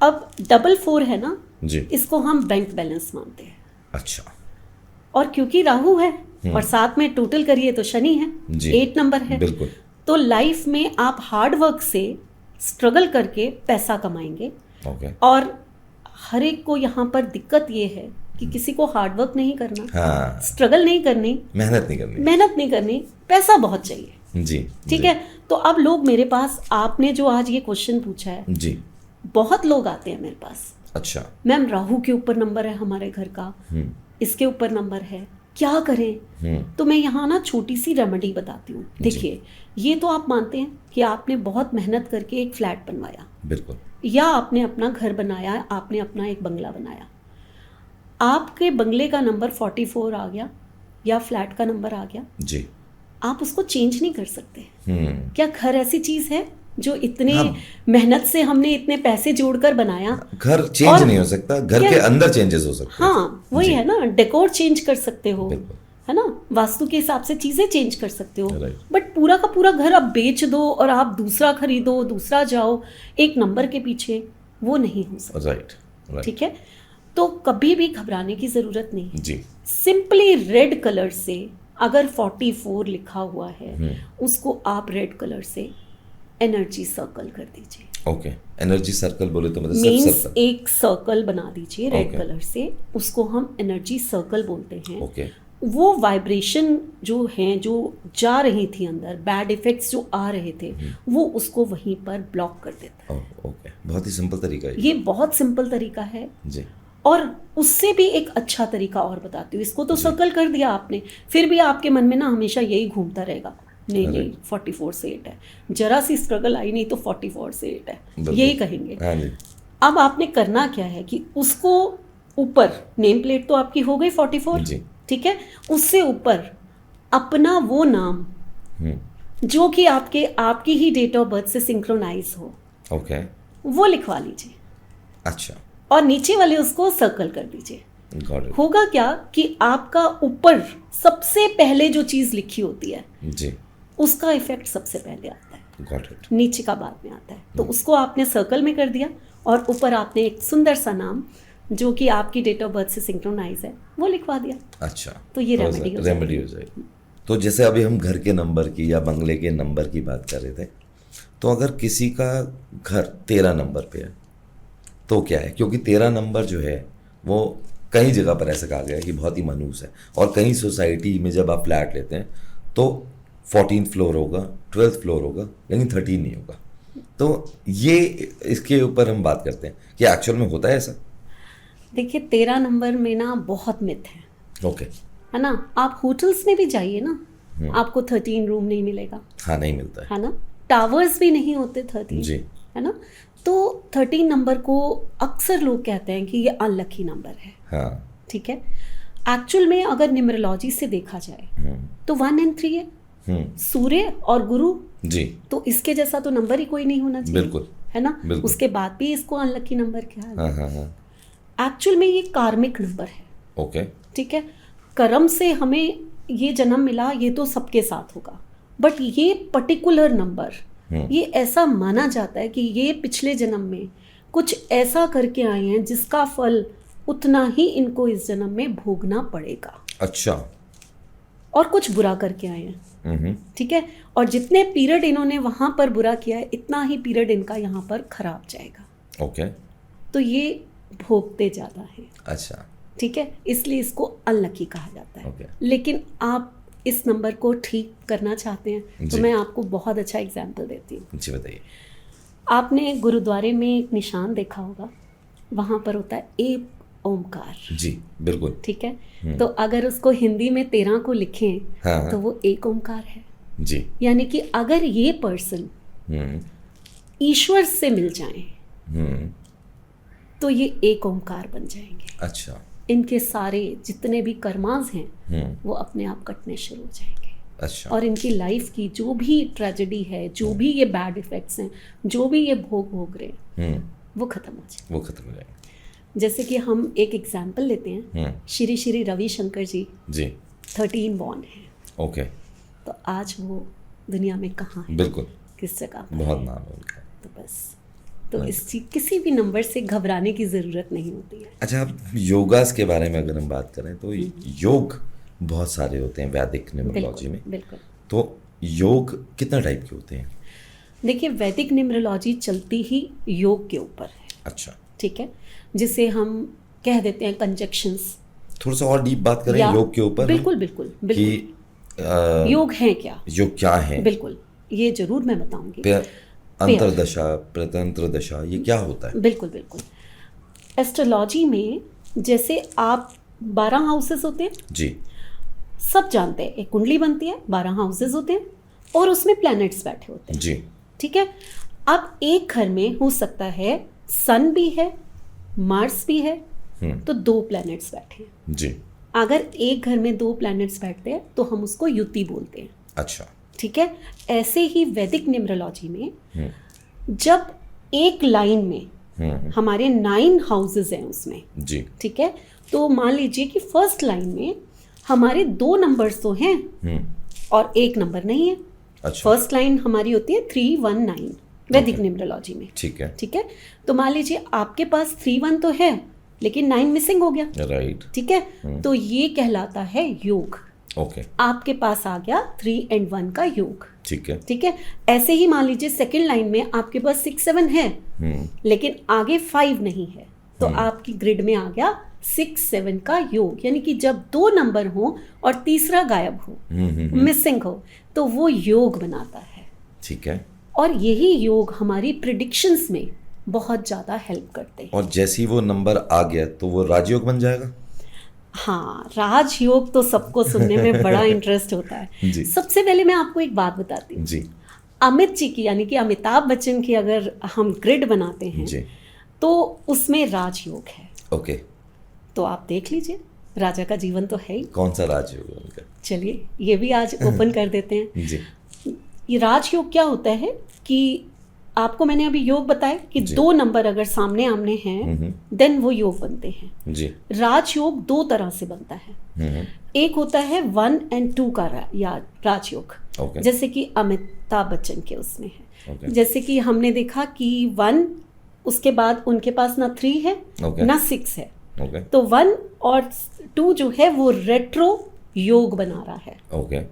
अब 44 है ना जी, इसको हम बैंक बैलेंस मानते हैं। अच्छा, और क्योंकि राहु है और साथ में टोटल करिए तो शनि है, 8 नंबर है। बिल्कुल। तो लाइफ में आप हार्ड वर्क से स्ट्रगल करके पैसा कमाएंगे। और हर एक को यहाँ पर दिक्कत ये है कि किसी को हार्ड वर्क नहीं करना, हाँ, स्ट्रगल नहीं करनी, मेहनत नहीं करनी, पैसा बहुत चाहिए जी। ठीक है। तो अब लोग मेरे पास, आपने जो आज ये क्वेश्चन पूछा है जी, बहुत लोग आते हैं मेरे पास। अच्छा मैम राहु के ऊपर नंबर है हमारे घर का, इसके ऊपर नंबर है, क्या करें? तो मैं यहाँ ना छोटी सी रेमेडी बताती हूँ। देखिए, ये तो आप मानते हैं कि आपने बहुत मेहनत करके एक फ्लैट बनवाया, बिल्कुल, या आपने अपना घर बनाया, आपने अपना एक बंगला बनाया, आपके बंगले का नंबर 44 आ गया या फ्लैट का नंबर आ गया जी, आप उसको चेंज नहीं कर सकते। क्या घर ऐसी चीज है जो इतने मेहनत से हमने इतने पैसे जोड़कर बनाया? घर चेंज नहीं हो सकता, घर के अंदर चेंजेस हो सकते हैं। हाँ, वही है ना, डेकोर चेंज कर सकते हो, है ना, वास्तु के हिसाब से चीजें चेंज कर सकते हो, बट पूरा का पूरा घर आप बेच दो और आप दूसरा खरीदो, दूसरा जाओ एक नंबर के पीछे, वो नहीं हो सकता। ठीक है, तो कभी भी घबराने की जरूरत नहीं है जी। सिंपली रेड कलर से अगर 44 लिखा हुआ है, उसको आप रेड कलर से एनर्जी सर्कल कर दीजिए। ओके, एनर्जी सर्कल बोले तो मतलब मीन्स एक सर्कल बना दीजिए रेड कलर से, उसको हम एनर्जी सर्कल बोलते हैं। ओके, वो वाइब्रेशन जो हैं, जो जा रही थी अंदर, बैड इफेक्ट्स जो आ रहे थे, वो उसको वहीं पर ब्लॉक कर देता है। ओके, बहुत ही सिंपल तरीका है ये, बहुत सिंपल तरीका है जी। और उससे भी एक अच्छा तरीका और बताती हूँ। इसको तो सर्कल कर दिया आपने, फिर भी आपके मन में ना हमेशा यही घूमता रहेगा, नहीं 44 से 8 है, जरा सी स्ट्रगल आई नहीं तो 44 से 8 है, यही कहेंगे। अब आपने करना क्या है कि उसको ऊपर, नेम प्लेट तो आपकी हो गई 44, ठीक है, उससे ऊपर अपना वो नाम जो कि आपकी ही डेट ऑफ बर्थ से सिंक्रोनाइज हो, ओके, वो लिखवा लीजिए। अच्छा, और नीचे वाले उसको सर्कल कर दीजिए। होगा क्या कि आपका ऊपर सबसे पहले जो चीज लिखी होती है जी, उसका इफेक्ट सबसे पहले आता है, नीचे का बाद में आता है। तो उसको आपने सर्कल में कर दिया और ऊपर आपने एक सुंदर सा नाम जो कि आपकी डेट ऑफ बर्थ से सिंक्रोनाइज है, वो लिखवा दिया। अच्छा, तो ये रेमेडी हो जाएगी। तो जैसे अभी हम घर के नंबर की या बंगले के नंबर की बात कर रहे थे, तो अगर किसी का घर 13 नंबर पे है तो क्या है? क्योंकि 13 नंबर जो है वो कई जगह पर ऐसा कहा गया है कि बहुत ही मनहूस है, और कई सोसाइटी में जब आप फ्लैट लेते हैं तो 14th फ्लोर होगा, 12th फ्लोर होगा, लेकिन 13 नहीं होगा। तो ये इसके ऊपर हम बात करते हैं कि एक्चुअल में होता है ऐसा? देखिए, 13 नंबर में ना बहुत मिथ है, ओके, है ना। आप होटल्स में भी जाइए ना, आपको 13 रूम नहीं मिलेगा। हाँ, नहीं मिलता है ना, टावर्स भी नहीं होते 13 जी, है ना। तो 13 नंबर को अक्सर लोग कहते हैं कि ये अनलकी नंबर है। हाँ, ठीक है। एक्चुअल में अगर न्यूमरोलॉजी से देखा जाए तो 1 और 3 है, सूर्य और गुरु जी, तो इसके जैसा तो नंबर ही कोई नहीं होना चाहिए, बिल्कुल, है ना। उसके बाद भी इसको अनलकी नंबर क्या है? एक्चुअल में ये कार्मिक नंबर है। ओके, ठीक है। कर्म से हमें ये जन्म मिला, ये तो सबके साथ होगा, बट ये पर्टिकुलर नंबर, ये ऐसा माना जाता है कि ये पिछले जन्म में कुछ ऐसा करके आए हैं जिसका फल उतना ही इनको इस जन्म में भोगना पड़ेगा। अच्छा, और कुछ बुरा करके आए हैं, ठीक है, और जितने पीरियड इन्होंने वहां पर बुरा किया है, इतना ही पीरियड इनका यहाँ पर खराब जाएगा। ओके, तो ये भोगते ज्यादा है। अच्छा, ठीक है, इसलिए इसको अनलकी कहा जाता है। okay. लेकिन आप इस नंबर को ठीक करना चाहते हैं तो मैं आपको बहुत अच्छा एग्जाम्पल देती हूँ जी, बताइए। आपने गुरुद्वारे में एक निशान देखा होगा, वहां पर होता है एक ओमकार जी, बिल्कुल, ठीक है। तो अगर उसको हिंदी में 13 को लिखें हाँ, तो वो एक ओमकार है जी। यानी कि अगर ये पर्सन ईश्वर से मिल जाएं तो ये एक ओमकार बन जाएंगे। अच्छा, इनके सारे जितने भी कर्मास हैं वो अपने आप कटने शुरू हो जाएंगे। अच्छा, और इनकी लाइफ की जो भी ट्रेजेडी है, जो भी ये बैड इफेक्ट्स हैं, जो भी ये भोग रहे हैं, वो खत्म हो जाएंगे। जैसे कि हम एक एग्जाम्पल लेते हैं, श्री श्री रविशंकर जी 13 बॉर्न है। ओके, तो आज वो दुनिया में कहाँ है? बिल्कुल, किस जगह पर? बहुत नाम है उनका। तो बस, तो इस किसी भी नंबर से घबराने की ज़रूरत नहीं होती है। अच्छा, आप योगास के बारे में अगर हम बात करें तो योग बहुत सारे होते हैं वैदिक न्यूमरोलॉजी में। बिल्कुल। तो योग कितना टाइप के होते हैं? देखिए, वैदिक न्यूमरोलॉजी चलती ही योग के ऊपर है। अच्छा, ठीक है, जिसे हम कह देते हैं कंजक्शंस। थोड़ा सा और डीप बात करें योग के ऊपर। बिल्कुल बिल्कुल बिल्कुल। कि योग है क्या? योग क्या है? बिल्कुल, ये जरूर मैं बताऊंगी। अंतरदशा, प्रतंत्र दशा, ये क्या होता है? बिल्कुल बिल्कुल। एस्ट्रोलॉजी में जैसे आप 12 हाउसेस होते हैं जी, सब जानते हैं, एक कुंडली बनती है, 12 हाउसेस होते हैं और उसमें प्लैनेट्स बैठे होते हैं जी। ठीक है। अब एक घर में हो सकता है सन भी है, मार्स भी है, तो 2 प्लैनेट्स बैठे हैं जी। अगर एक घर में 2 प्लैनेट्स बैठते हैं तो हम उसको युति बोलते हैं। अच्छा, ठीक है। ऐसे ही वैदिक न्यूमरोलॉजी में जब एक लाइन में हमारे 9 हाउसेस हैं उसमें जी, ठीक है, तो मान लीजिए कि फर्स्ट लाइन में हमारे 2 नंबर्स तो हैं और 1 नंबर नहीं है। अच्छा। फर्स्ट लाइन हमारी होती है 319 वैदिक न्यूमरोलॉजी में। ठीक है, ठीक है। तो मान लीजिए आपके पास 31 तो है लेकिन 9 मिसिंग हो गया। राइट। ठीक है, तो ये कहलाता है योग। ओके। आपके पास आ गया 3 और 1 का योग। ठीक है, ठीक है। ऐसे ही मान लीजिए सेकंड लाइन में आपके पास 6 7 है लेकिन आगे 5 नहीं है, तो आपकी ग्रिड में आ गया 6 7 का योग। यानी कि जब 2 नंबर हो और तीसरा गायब हो, मिसिंग हो, तो वो योग बनाता है। ठीक है। और यही योग हमारी प्रिडिक्शंस में बहुत ज़्यादा हेल्प करते हैं। और जैसे ही वो नंबर आ गया तो वो राजयोग बन जाएगा? हाँ, राजयोग तो सबको सुनने में बड़ा इंटरेस्ट होता है। जी। सबसे पहले मैं आपको एक बात बताती हूँ जी। अमित जी की, यानी कि अमिताभ बच्चन की अगर हम ग्रिड बनाते हैं जी, तो उसमें राजयोग है। ओके। तो आप देख लीजिए, राजा का जीवन तो है ही। कौन सा राजयोग है उनका? चलिए ये भी आज ओपन कर देते हैं। जी। ये राजयोग क्या होता है कि आपको मैंने अभी योग बताया कि 2 नंबर अगर सामने आमने हैं देन वो योग बनते हैं। जी। राजयोग 2 तरह से बनता है। एक होता है 1 और 2 का राजयोग, ओके। जैसे कि अमिताभ बच्चन के उसमें है। ओके। जैसे कि हमने देखा कि 1 उसके बाद उनके पास ना 3 है ओके। ना 6 है, ओके। तो 1 और 2 जो है वो रेट्रो योग बना रहा है। ओके।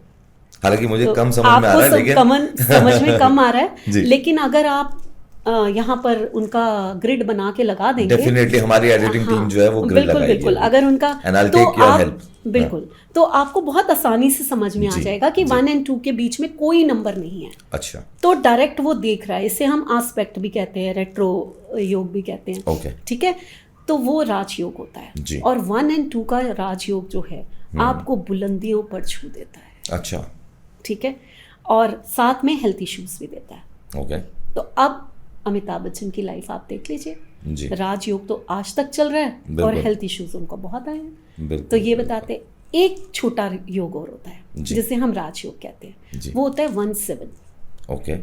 हालांकि मुझे तो कम समझ में आ रहा है, लेकिन समझ में कम आ रहा जी। है, लेकिन अगर आप यहाँ पर उनका ग्रिड बना के लगा देंगे, डेफिनेटली हमारी एडिटिंग टीम जो है वो ग्रिड बिल्कुल लगाएगी। बिल्कुल, अगर उनका And I'll तो take your आप help. बिल्कुल, तो आपको बहुत आसानी से समझ में आ जी, जाएगा कि जी। 1 और 2 के बीच में कोई नंबर नहीं है। अच्छा, तो डायरेक्ट वो देख रहा है, इसे हम आस्पेक्ट भी कहते हैं, रेट्रो योग भी कहते हैं। ओके। ठीक है, तो वो राजयोग होता है जी। और 1 और 2 का राजयोग जो है आपको बुलंदियों पर छू देता है। अच्छा, ठीक है, और साथ में हेल्थ इश्यूज भी देता है। ओके। तो अब अमिताभ बच्चन की लाइफ आप देख लीजिए, जी। राजयोग तो आज तक चल रहा है और बिल्कुल। हेल्थ इश्यूज उनको बहुत आए हैं। बिल्कुल। तो ये बताते, एक छोटा योग और होता है जी। जिसे हम राजयोग कहते हैं, जी। वो होता है 1-7। ओके।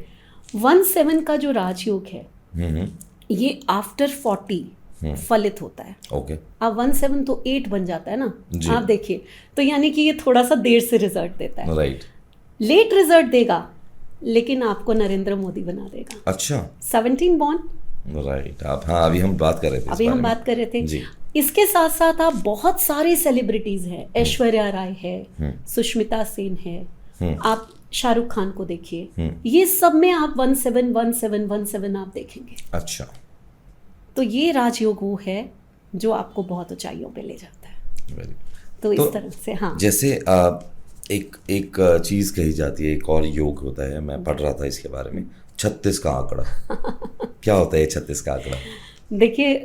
1-7 का जो राजयोग है ये आफ्टर 40 फलित होता है। ओके। अब 1-7 तो 8 बन जाता है ना, जी। आप देखिए, तो यानी कि ये थोड़ा सा देर से रिजल्ट देता है, राइट। लेट रिजल्ट देगा लेकिन आपको नरेंद्र मोदी बना देगा। अच्छा, 17 बॉर्न। राइट। आप, हाँ, अभी हम बात कर रहे थे इस अभी बारे हम में। बात कर रहे थे जी। इसके साथ साथ आप बहुत सारे सेलिब्रिटीज हैं, ऐश्वर्या राय है, सुष्मिता सेन है, आप शाहरुख खान को देखिए, ये सब में आप 1-7 आप देखेंगे। अच्छा, तो ये राजयोग वो है जो आपको बहुत ऊंचाइयों पे ले जाता है। वेरी। तो इस तरह से, हाँ, जैसे एक चीज कही जाती है, एक और योग होता है, मैं पढ़ रहा था इसके बारे में, 36 का आंकड़ा। क्या होता है 36 का आंकड़ा? देखिए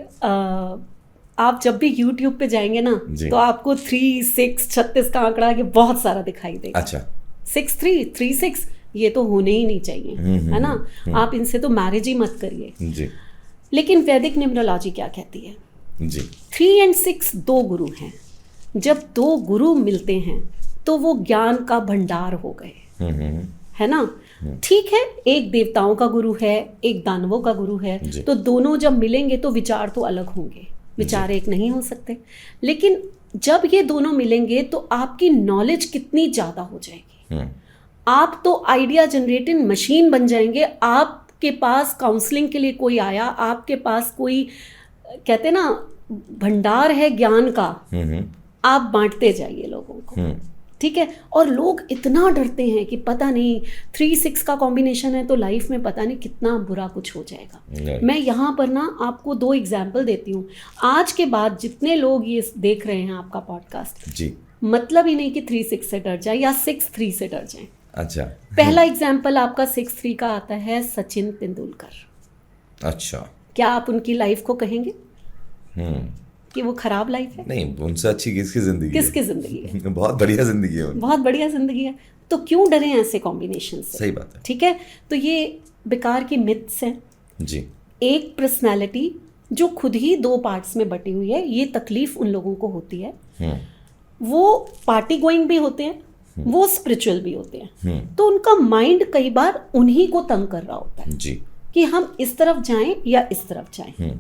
आप जब भी YouTube पे जाएंगे ना जी। तो आपको 3 6 36 का आंकड़ा ये बहुत सारा दिखाई देगा। अच्छा। 6-3 3-6 ये तो होने ही नहीं चाहिए, है ना। आप इनसे तो मैरिज ही मत करिए। जी। लेकिन वैदिक न्यूमरोलॉजी क्या कहती है? जी। 3 और 6 2 गुरु हैं। जब 2 गुरु मिलते हैं तो वो ज्ञान का भंडार हो गए, है ना। ठीक है, एक देवताओं का गुरु है, एक दानवों का गुरु है, तो दोनों जब मिलेंगे तो विचार तो अलग होंगे, विचार एक नहीं हो सकते। लेकिन जब ये दोनों मिलेंगे तो आपकी नॉलेज कितनी ज़्यादा हो जाएगी, आप तो आइडिया जनरेटिंग मशीन बन जाएंगे। आपके पास काउंसलिंग के लिए कोई आया, आपके पास कोई कहते ना भंडार है ज्ञान का, आप बांटते जाइए लोगों को, ठीक है। और लोग इतना डरते हैं कि पता नहीं 3-6 का कॉम्बिनेशन है तो लाइफ में पता नहीं कितना बुरा कुछ हो जाएगा। मैं यहाँ पर ना आपको 2 एग्जाम्पल देती हूँ। आज के बाद जितने लोग ये देख रहे हैं आपका पॉडकास्ट जी, मतलब ही नहीं कि 3-6 से डर जाए या 6-3 से डर जाए। अच्छा, पहला एग्जाम्पल आपका 6-3 का आता है सचिन तेंदुलकर। अच्छा, क्या आप उनकी लाइफ को कहेंगे कि वो खराब लाइफ है? नहीं, उनसे अच्छी किसकी जिंदगी है? बहुत बढ़िया जिंदगी है, बहुत बढ़िया जिंदगी है। तो क्यों डरे ऐसे कॉम्बिनेशन से? सही बात है, ठीक है। तो ये बेकार की मिथ्स हैं जी। एक पर्सनालिटी जो खुद ही 2 पार्ट्स में बटी हुई है, ये तकलीफ उन लोगों को होती है। वो पार्टी गोइंग भी होते हैं, वो स्पिरिचुअल भी होते हैं, तो उनका माइंड कई बार उन्हीं को तंग कर रहा होता है जी, कि हम इस तरफ जाएं या इस तरफ जाएं।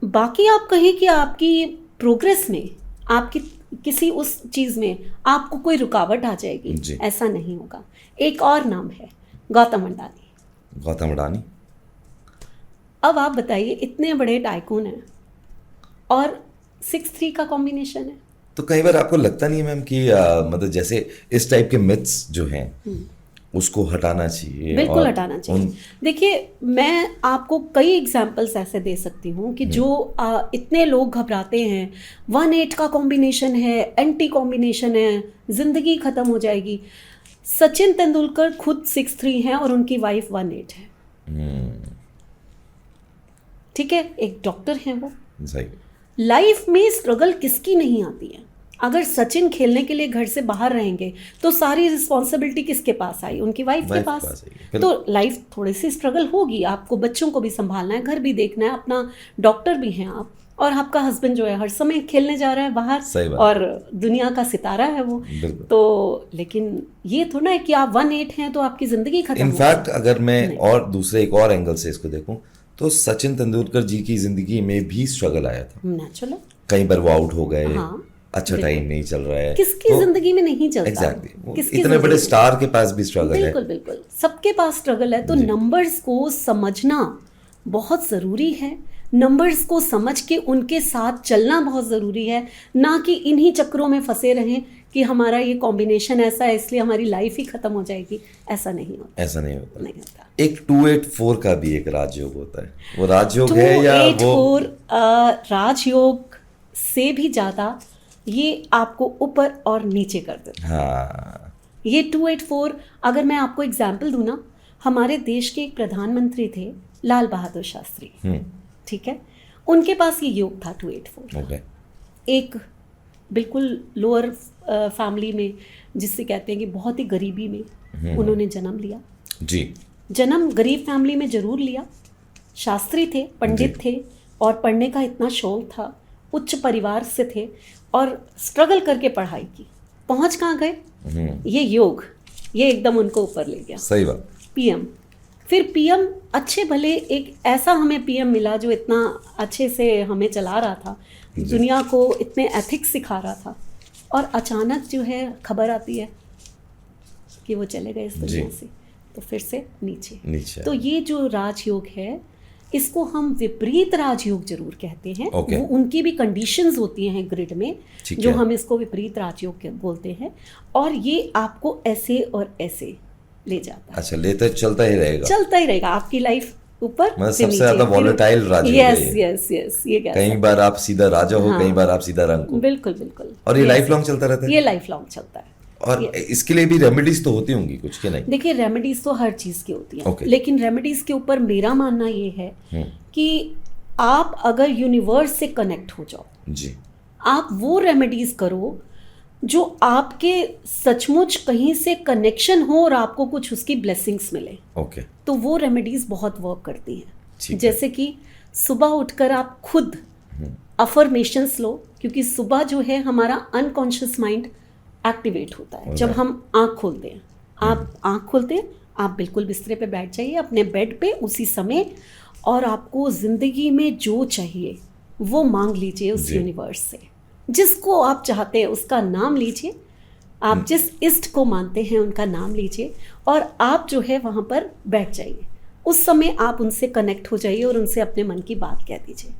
बाकी आप कहें कि आपकी प्रोग्रेस में, आपकी किसी उस चीज में आपको कोई रुकावट आ जाएगी, ऐसा नहीं होगा। एक और नाम है गौतम अडानी। गौतम अडानी, अब आप बताइए, इतने बड़े टाइकून हैं और 6-3 का कॉम्बिनेशन है। तो कई बार आपको लगता नहीं है मैम कि मतलब जैसे इस टाइप के मिथ्स जो हैं उसको हटाना चाहिए? बिल्कुल हटाना चाहिए। देखिए, मैं आपको कई एग्जाम्पल्स ऐसे दे सकती हूँ कि जो इतने लोग घबराते हैं, 1-8 का कॉम्बिनेशन है, एंटी कॉम्बिनेशन है, जिंदगी खत्म हो जाएगी। सचिन तेंदुलकर खुद 6-3 हैं और उनकी वाइफ 1-8 है, ठीक है। एक डॉक्टर हैं वो। लाइफ में स्ट्रगल किसकी नहीं आती है? अगर सचिन खेलने के लिए घर से बाहर रहेंगे तो सारी रिस्पॉन्सिबिलिटी किसके पास आई? उनकी वाइफ के पास। तो लाइफ थोड़ी सी स्ट्रगल होगी, आपको बच्चों को भी संभालना है, घर भी देखना है, अपना डॉक्टर भी हैं आप, और आपका हस्बैंड जो है हर समय खेलने जा रहा है बाहर और दुनिया का सितारा है वो। तो लेकिन ये थोड़ा है कि आप 1-8 हैं तो आपकी जिंदगी खत्म। इनफैक्ट अगर मैं और दूसरे एक और एंगल से इसको देखूं तो सचिन तेंदुलकर जी की जिंदगी में भी स्ट्रगल आया था, नेचुरल। कई बार वो आउट हो गए, अच्छा टाइम नहीं चल रहा है, किसकी तो, जिंदगी में नहीं चलता? एग्जैक्टली, इतने बड़े स्टार के पास भी स्ट्रगल है। बिल्कुल बिल्कुल, सबके पास स्ट्रगल है। तो नंबर्स को समझना बहुत ज़रूरी है, नंबर्स को समझ के उनके साथ चलना बहुत ज़रूरी है, ना कि इन्हीं चक्रों में फंसे रहें कि हमारा ये कॉम्बिनेशन ऐसा है इसलिए हमारी लाइफ ही खत्म हो जाएगी। ऐसा नहीं होता, ऐसा नहीं होता। एक 2-8-4 का भी एक राजयोग होता है, वो राजयोग है या वो 2-8-4 राजयोग से भी ज़्यादा ये आपको ऊपर और नीचे कर देता है। हाँ, ये 2-8-4 अगर मैं आपको एग्जाम्पल दूँ ना, हमारे देश के एक प्रधानमंत्री थे लाल बहादुर शास्त्री, ठीक है। उनके पास ये योग था 2-8-4। एक बिल्कुल लोअर फैमिली में, जिससे कहते हैं कि बहुत ही गरीबी में उन्होंने जन्म लिया जी। जन्म गरीब फैमिली में जरूर लिया, शास्त्री थे, पंडित थे और पढ़ने का इतना शौक था, उच्च परिवार से थे और स्ट्रगल करके पढ़ाई की। पहुंच कहाँ गए? ये योग, ये एकदम उनको ऊपर ले गया। सही बात। पीएम, फिर पीएम अच्छे भले एक ऐसा हमें पीएम मिला जो इतना अच्छे से हमें चला रहा था, दुनिया को इतने एथिक्स सिखा रहा था, और अचानक जो है खबर आती है कि वो चले गए इस दुनिया से, तो फिर से नीचे। तो ये जो राजयोग है इसको हम विपरीत राजयोग जरूर कहते हैं। वो उनकी भी कंडीशंस होती हैं ग्रिड में, जो हम इसको विपरीत राजयोग बोलते हैं, और ये आपको ऐसे और ऐसे ले जाता है। अच्छा, लेते चलता ही रहेगा आपकी लाइफ ऊपर, मतलब सबसे ज्यादा वॉलेटाइल राजयोग है। यस, ये कई बार आप सीधा राजा हो, कई बार आप सीधा रंक हो। बिल्कुल। और ये लाइफ लॉन्ग चलता रहता है। ये लाइफ लॉन्ग चलता है। और इसके लिए भी रेमेडीज तो होती होंगी कुछ के नहीं? देखिए, रेमेडीज तो हर चीज की होती है, लेकिन रेमेडीज के ऊपर मेरा मानना ये है कि आप अगर यूनिवर्स से कनेक्ट हो जाओ जी, आप वो रेमेडीज करो जो आपके सचमुच कहीं से कनेक्शन हो और आपको कुछ उसकी ब्लेसिंग्स मिले। तो वो रेमेडीज बहुत वर्क करती हैं। जैसे कि सुबह उठकर आप खुद अफर्मेशंस लो, क्योंकि सुबह जो है हमारा अनकॉन्शियस माइंड एक्टिवेट होता है जब हम आँख खोलते हैं। आप आँख खोलते हैं, आप बिल्कुल बिस्तरे पे बैठ जाइए अपने बेड पे उसी समय, और आपको ज़िंदगी में जो चाहिए वो मांग लीजिए उस यूनिवर्स से। जिसको आप चाहते हैं उसका नाम लीजिए, आप जिस इष्ट को मानते हैं उनका नाम लीजिए, और आप जो है वहाँ पर बैठ जाइए। उस समय आप उनसे कनेक्ट हो जाइए और उनसे अपने मन की बात कह दीजिए।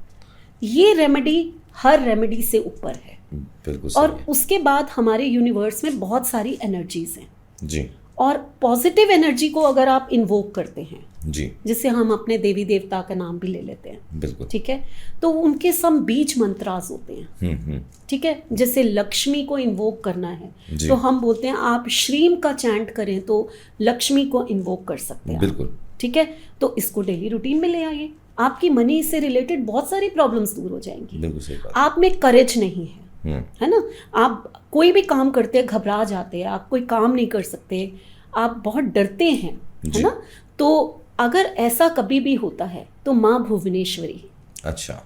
ये रेमेडी हर रेमेडी से ऊपर है। बिल्कुल। और उसके बाद हमारे यूनिवर्स में बहुत सारी एनर्जीज हैं जी, और पॉजिटिव एनर्जी को अगर आप इन्वोक करते हैं जी, जिससे हम अपने देवी देवता का नाम भी ले लेते हैं, बिल्कुल, ठीक है, तो उनके सम बीज मंत्रास होते हैं, ठीक है। जैसे लक्ष्मी को इन्वोक करना है तो हम बोलते हैं आप श्रीम का चैंट करें तो लक्ष्मी को इन्वोक कर सकते हैं, बिल्कुल, ठीक है। तो इसको डेली रूटीन में ले आइए, आपकी मनी से रिलेटेड बहुत सारी प्रॉब्लम्स दूर हो जाएंगी। बिल्कुल सही बात। आप में करेज नहीं है ना, आप कोई भी काम करते हैं घबरा जाते हैं, आप कोई काम नहीं कर सकते, आप बहुत डरते हैं, है ना। तो अगर ऐसा कभी भी होता है तो माँ भुवनेश्वरी, अच्छा,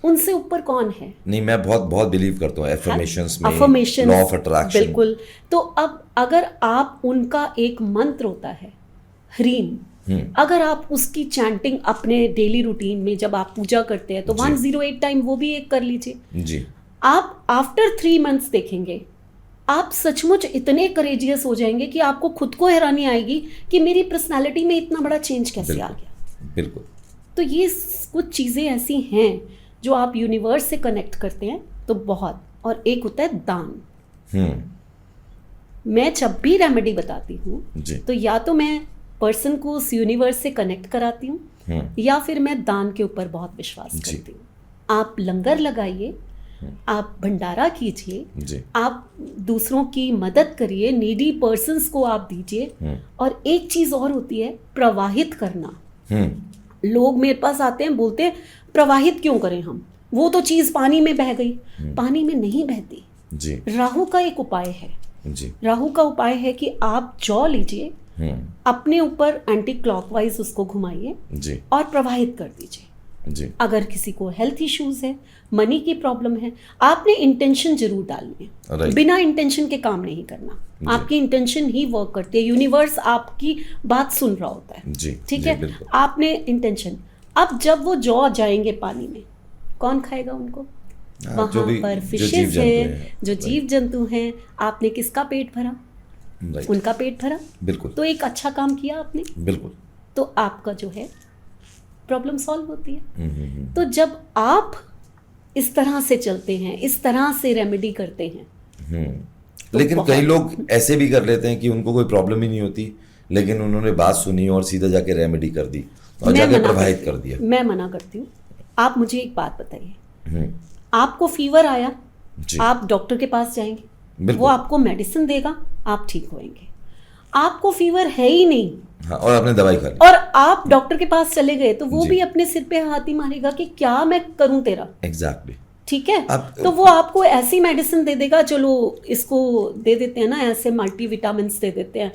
उनसे ऊपर कौन है? नहीं, मैं बहुत बहुत बिलीव करता हूँ एफर्मेशंस में, Affirmations, लॉ ऑफ अट्रैक्शन। बिल्कुल। तो अब अगर आप उनका एक मंत्र होता है ह्रीम, अगर आप उसकी चैंटिंग अपने डेली रूटीन में जब आप पूजा करते हैं तो 108 टाइम वो भी एक कर लीजिए जी। आप आफ्टर 3 मंथ्स देखेंगे आप सचमुच इतने करेजियस हो जाएंगे कि आपको खुद को हैरानी आएगी कि मेरी पर्सनालिटी में इतना बड़ा चेंज कैसे आ गया। बिल्कुल। तो ये कुछ चीज़ें ऐसी हैं जो आप यूनिवर्स से कनेक्ट करते हैं तो बहुत। और एक होता है दान। मैं जब भी रेमेडी बताती हूँ तो या तो मैं पर्सन को उस यूनिवर्स से कनेक्ट कराती हूँ या फिर मैं दान के ऊपर बहुत विश्वास करती हूँ। आप लंगर लगाइए, आप भंडारा कीजिए, आप दूसरों की मदद करिए, नीडी पर्सन्स को आप दीजिए। और एक चीज और होती है प्रवाहित करना। लोग मेरे पास आते हैं बोलते हैं प्रवाहित क्यों करें हम, वो तो चीज पानी में बह गई। पानी में नहीं बहती जी। राहु का एक उपाय है जी। राहु का उपाय है कि आप जौ लीजिए, अपने ऊपर एंटी क्लॉकवाइज उसको घुमाइए और प्रवाहित कर दीजिए जी। अगर किसी को हेल्थ इश्यूज है, मनी की प्रॉब्लम है, आपने इंटेंशन जरूर डालनी है। बिना इंटेंशन के काम नहीं करना, आपकी इंटेंशन ही वर्क करती है। यूनिवर्स आपकी बात सुन रहा होता है, ठीक है। आपने इंटेंशन, अब जब वो जौ जाएंगे पानी में कौन खाएगा उनको? वहां पर फिशेस हैं, जो जीव जंतु हैं। आपने किसका पेट भरा? उनका पेट भरा। बिल्कुल। तो एक अच्छा काम किया आपने। बिल्कुल। तो आपका जो है प्रॉब्लम सॉल्व होती है। तो जब आप इस तरह से चलते हैं, इस तरह से रेमेडी करते हैं तो लेकिन कई लोग ऐसे भी कर लेते हैं कि उनको कोई प्रॉब्लम ही नहीं होती, लेकिन उन्होंने बात सुनी और सीधा जाके रेमेडी कर दी और जाके प्रवाहित कर दिया। मैं मना करती हूँ। आप मुझे एक बात बताइए, आपको फीवर आया, आप डॉक्टर के पास जाएंगे, वो आपको मेडिसिन देगा, आप ठीक होएंगे। आपको फीवर है ही नहीं, हाँ, और आपने दवाई खा ली और आप डॉक्टर के पास चले गए तो वो भी अपने सिर पे हाथ ही मारेगा कि क्या मैं करूं तेरा। एग्जैक्टली। ठीक है। तो वो आपको ऐसी मेडिसिन दे देगा, चलो इसको दे देते हैं ना, ऐसे मल्टी विटामिन दे देते हैं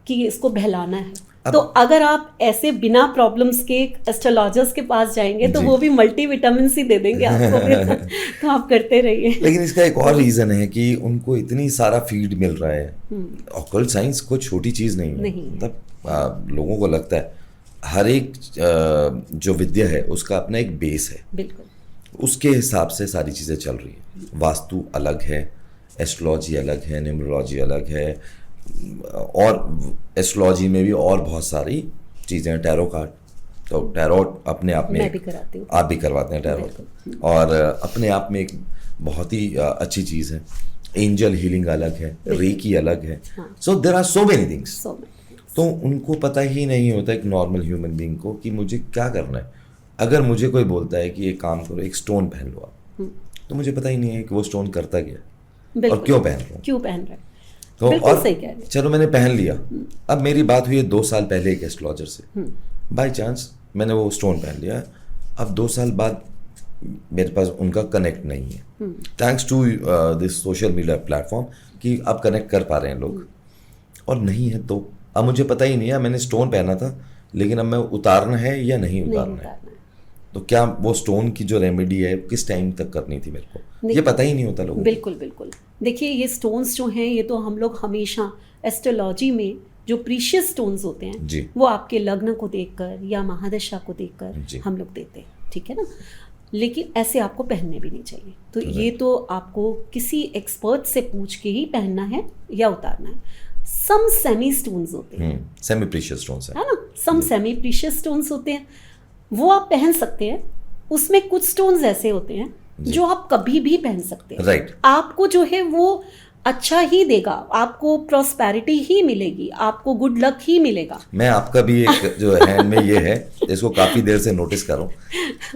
कि इसको बहलाना है। तो अगर आप ऐसे बिना प्रॉब्लम्स के एस्ट्रोलॉजर्स के पास जाएंगे तो वो भी मल्टी विटामिन ही दे देंगे आपको तो आप करते रहिए। लेकिन इसका एक और रीजन है कि उनको इतनी सारा फीड मिल रहा है। ऑकल्ट साइंस कोई छोटी चीज नहीं है। मतलब लोगों को लगता है हर एक जो विद्या है उसका अपना एक बेस है। बिल्कुल। उसके हिसाब से सारी चीजें चल रही है। वास्तु अलग है, एस्ट्रोलॉजी अलग है, न्यूमरोलॉजी अलग है, और एस्ट्रोलॉजी में भी और बहुत सारी चीज़ें हैं। टैरो कार्ड, तो टैरो अपने आप में मैं भी कराती हूँ, आप भी करवाते हैं टैरो, और अपने आप में एक बहुत ही अच्छी चीज़ है। एंजल हीलिंग अलग है, रेकी अलग है। So there are so many things. तो उनको पता ही नहीं होता एक नॉर्मल ह्यूमन बीइंग को कि मुझे क्या करना है। अगर मुझे कोई बोलता है कि एक काम करो, एक स्टोन पहन लो आप, तो मुझे पता ही नहीं है कि वो स्टोन करता क्या और क्यों पहन रहा हूँ, क्यों पहन रहा है। तो और चलो मैंने पहन लिया। अब मेरी बात हुई है 2 साल पहले एक एस्ट्रोलॉजर से, बाय चांस मैंने वो स्टोन पहन लिया। अब 2 साल बाद मेरे पास उनका कनेक्ट नहीं है, thanks to this social media platform कि अब कनेक्ट कर पा रहे हैं लोग, और नहीं है तो अब मुझे पता ही नहीं है। मैंने स्टोन पहना था, लेकिन अब मैं उतारना है या नहीं उतारना है, तो क्या वो स्टोन की जो रेमेडी है किस टाइम तक करनी थी मेरे को, ये पता ही नहीं होता लोगों को। बिल्कुल बिल्कुल। देखिए ये स्टोन्स जो हैं ये तो हम लोग हमेशा एस्ट्रोलॉजी में जो प्रीशियस स्टोन्स होते हैं वो आपके लग्न को देखकर या महादशा को देखकर हम लोग देते हैं, ठीक है ना। लेकिन ऐसे आपको पहनने भी नहीं चाहिए। तो ये तो आपको किसी एक्सपर्ट से पूछ के ही पहनना है या उतारना है। सम सेमी स्टोन्स होते हैं, सेमी प्रीशियस स्टोन्स है ना, सम सेमी प्रीशियस स्टोन्स होते हैं, वो आप पहन सकते हैं। उसमें कुछ स्टोन्स ऐसे होते हैं जो आप कभी भी पहन सकते हैं। राइट। आपको जो है वो अच्छा ही देगा, आपको प्रॉस्पेरिटी ही मिलेगी, आपको गुड लक ही मिलेगा। मैं आपका भी एक जो हैंड में ये है, इसको काफी देर से नोटिस कर रहा हूँ।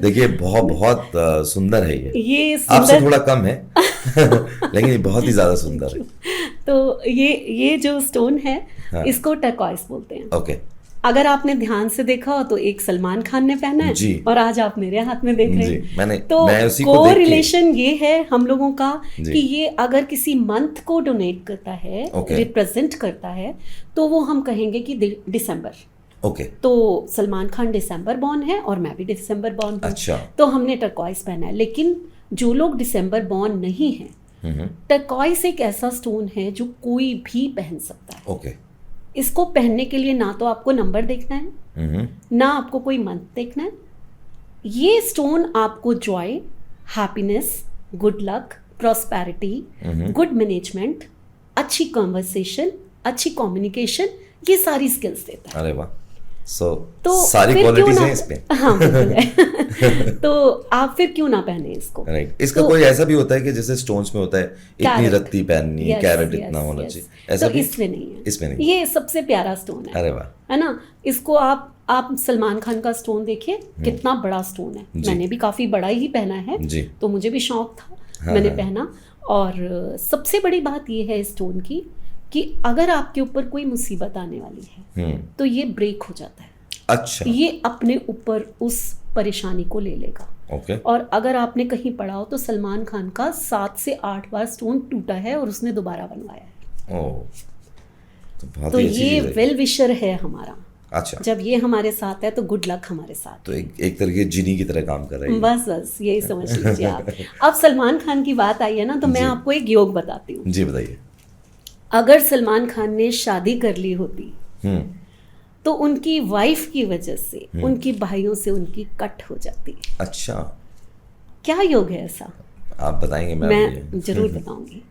देखिए बहुत बहुत सुंदर है ये आपसे थोड़ा कम है लेकिन ये बहुत ही ज्यादा सुंदर है। तो ये जो स्टोन है, हाँ, इसको टर्कॉइस बोलते हैं। ओके। अगर आपने ध्यान से देखा हो तो एक सलमान खान ने पहना है जी, और आज आप मेरे हाथ में देख रहे हैं। तो को रिलेशन ये है हम लोगों का कि ये अगर किसी मंथ को डोनेट करता है, रिप्रेजेंट करता है, तो वो हम कहेंगे कि दिसंबर। ओके। तो सलमान खान दिसंबर बॉर्न है और मैं भी दिसंबर बॉर्न हूँ। अच्छा। तो हमने टर्कॉइस पहना है। लेकिन जो लोग दिसंबर बॉर्न नहीं है, टर्कॉइस एक ऐसा स्टोन है जो कोई भी पहन सकता है। ओके। इसको पहनने के लिए ना तो आपको नंबर देखना है, ना आपको कोई मंथ देखना है। ये स्टोन आपको Joy, happiness, good luck, prosperity, good management, अच्छी कन्वर्सेशन, अच्छी कम्युनिकेशन, ये सारी स्किल्स देता है। अरे वाह। तो सारी क्वालिटीज हैं इसमें। हाँ बिल्कुल है। तो आप फिर क्यों ना पहने इसको। राइट। इसका कोई ऐसा भी होता है कि जैसे स्टोन्स में होता है इतनी रत्ती पहननी है, कैरेट इतना होना चाहिए, ऐसा भी इसमें नहीं है। इसमें नहीं। ये सबसे प्यारा स्टोन है। अरे वाह। है ना। इसको आप सलमान खान का स्टोन देखिए, कितना बड़ा स्टोन है। मैंने भी काफी बड़ा ही पहना है जी। तो मुझे भी शौक था, मैंने पहना। और सबसे बड़ी बात ये है स्टोन की कि अगर आपके ऊपर कोई मुसीबत आने वाली है तो ये ब्रेक हो जाता है। अच्छा। ये अपने ऊपर उस परेशानी को ले लेगा। ओके। और अगर आपने कहीं पढ़ा हो तो सलमान खान का 7 से 8 बार स्टोन टूटा है और उसने दोबारा बनवाया है। तो ये वेल विशर है हमारा। अच्छा। जब ये हमारे साथ है तो गुड लक हमारे साथ। तो एक तरह के जिनी की तरह काम कर रही है। बस यही समझ लीजिए आप। अब सलमान खान की बात आई है ना, तो मैं आपको एक योग बताती हूँ। जी बताइए। अगर सलमान खान ने शादी कर ली होती तो उनकी वाइफ की वजह से उनकी भाइयों से उनकी कट हो जाती। अच्छा। क्या योग है ऐसा, आप बताएंगे? मैं जरूर बताऊंगी।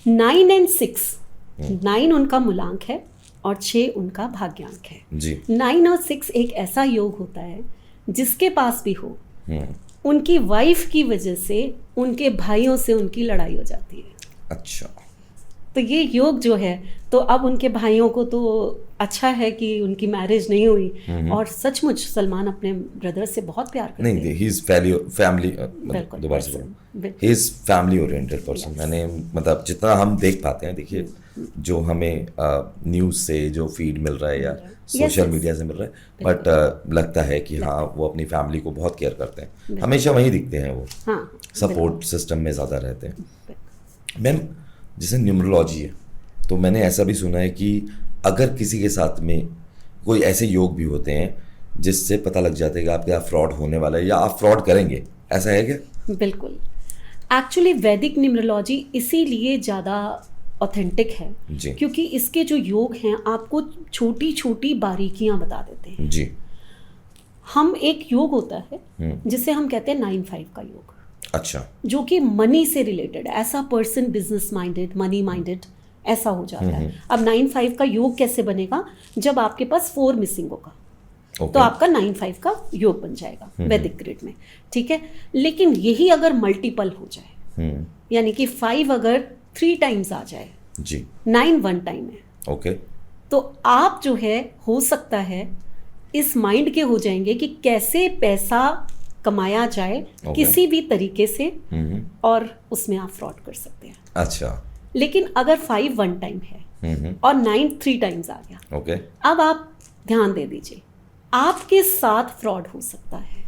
9 और 6, 9 उनका मूलांक है और 6 उनका भाग्यांक है जी। 9 और 6 एक ऐसा योग होता है जिसके पास भी हो, उनकी वाइफ की वजह से उनके भाइयों से उनकी लड़ाई हो जाती है। अच्छा। तो ये योग जो है, तो अब उनके भाइयों को तो अच्छा है कि उनकी मैरिज नहीं हुई। और सचमुच सलमान अपने ब्रदर से बहुत प्यार करते हैं। नहीं, ही इज फैमिली, दोबारा से he is family oriented person. मैंने मतलब जितना हम देख पाते हैं, देखिए जो हमें न्यूज़ से जो फीड मिल रहा है या सोशल मीडिया से मिल रहा है, बट लगता है कि हाँ वो अपनी फैमिली को बहुत केयर करते हैं, हमेशा वहीं दिखते हैं वो, सपोर्ट सिस्टम में ज़्यादा रहते हैं। मैम जैसे न्यूमरोलॉजी है, तो मैंने ऐसा भी सुना है कि अगर किसी के साथ में कोई ऐसे योग भी होते हैं जिससे पता लग जाता है कि आपके यहाँ फ्रॉड होने वाला है या आप फ्रॉड करेंगे, ऐसा है क्या? बिल्कुल। एक्चुअली वैदिक न्यूमरोलॉजी इसीलिए ज़्यादा ऑथेंटिक है क्योंकि इसके जो योग हैं आपको छोटी छोटी बारीकियां बता देते हैं जी। हम एक योग होता है जिसे हम कहते हैं 9-5 का योग। अच्छा। जो कि मनी से रिलेटेड, ऐसा person business minded, money minded ऐसा हो जाता है। अब 9-5 का योग कैसे बनेगा? जब आपके पास 4 मिसिंग होगा तो आपका 9-5 का योग बन जाएगा वैदिक ग्रिड में, ठीक है। लेकिन यही अगर मल्टीपल हो जाए, यानी कि 5 अगर 3 टाइम्स आ जाए जी, 9 1 टाइम है, ओके, तो आप जो है हो सकता है इस माइंड के हो जाएंगे कि कैसे पैसा कमाया जाए किसी भी तरीके से, और उसमें आप फ्रॉड कर सकते हैं। अच्छा। लेकिन अगर 5 1 टाइम है और 9 3 टाइम्स आ गया, ओके, अब आप ध्यान दे दीजिए, आपके साथ फ्रॉड हो सकता है।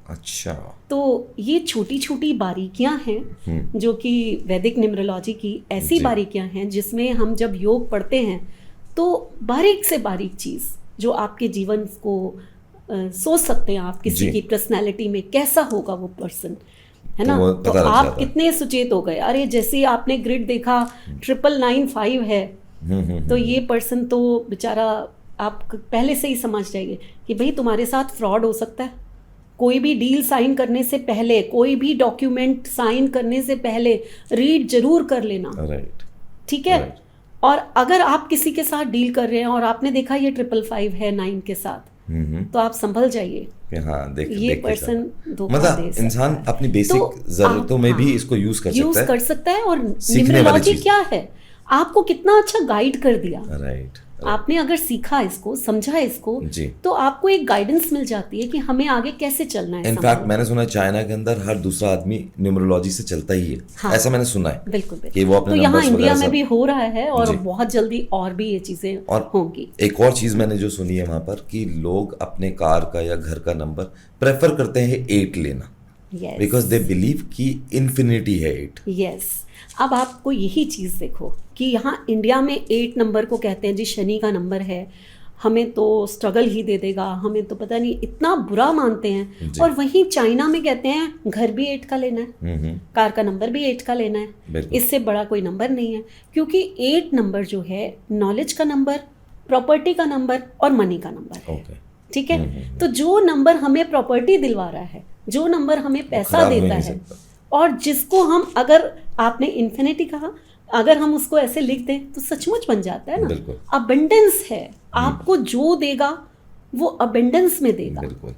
अच्छा। तो ये छोटी छोटी बारीकियां हैं जो कि वैदिक न्यूमरोलॉजी की ऐसी बारीकियां हैं जिसमें हम जब योग पढ़ते हैं तो बारीक से बारीक चीज़ जो आपके जीवन को सोच सकते हैं आप, किसी की पर्सनैलिटी में कैसा होगा वो पर्सन, है ना। तो आप कितने सुचेत हो गए, अरे जैसे आपने ग्रिड देखा 999 है तो ये पर्सन तो बेचारा, आप पहले से ही समझ जाइए कि भाई तुम्हारे साथ फ्रॉड हो सकता है। कोई भी डील साइन करने से पहले, कोई भी डॉक्यूमेंट साइन करने से पहले रीड जरूर कर लेना, ठीक है। और अगर आप किसी के साथ डील कर रहे हैं और आपने देखा ये 555 है 9 के साथ, तो आप संभल जाइए। हाँ, ये पर्सन मतलब इंसान अपनी बेसिक जरूरतों में भी इसको यूज कर सकता है। और न्यूमरोलॉजी क्या है, आपको कितना अच्छा गाइड कर दिया। राइट। आपने अगर सीखा इसको, समझा इसको, तो आपको एक गाइडेंस मिल जाती है कि हमें आगे कैसे चलना है। इनफैक्ट मैंने सुना है चाइना के अंदर हर दूसरा आदमी न्यूमरोलॉजी से चलता ही है। हाँ, ऐसा मैंने सुना है। बिल्कुल कि वो अपने तो यहाँ इंडिया में भी हो रहा है और बहुत जल्दी और भी ये चीजें होंगी। एक और चीज मैंने जो सुनी है वहां पर कि लोग अपने कार का या घर का नंबर प्रेफर करते हैं 8 लेना, बिकॉज दे बिलीव कि इन्फिनिटी है 8। यस। अब आपको यही चीज़ देखो कि यहाँ इंडिया में 8 नंबर को कहते हैं जी शनि का नंबर है, हमें तो स्ट्रगल ही दे देगा, हमें तो पता नहीं, इतना बुरा मानते हैं। और वहीं चाइना में कहते हैं घर भी 8 का लेना है, कार का नंबर भी 8 का लेना है, इससे बड़ा कोई नंबर नहीं है। क्योंकि 8 नंबर जो है नॉलेज का नंबर, प्रॉपर्टी का नंबर और मनी का नंबर है। ठीक है, तो जो नंबर हमें प्रॉपर्टी दिलवा रहा है, जो नंबर हमें पैसा देता है, और जिसको हम, अगर आपने इन्फिनिटी कहा, अगर हम उसको ऐसे लिख दें तो सचमुच बन जाता है ना। अबंडेंस है, आपको जो देगा वो अबंडेंस में देगा। बिल्कुल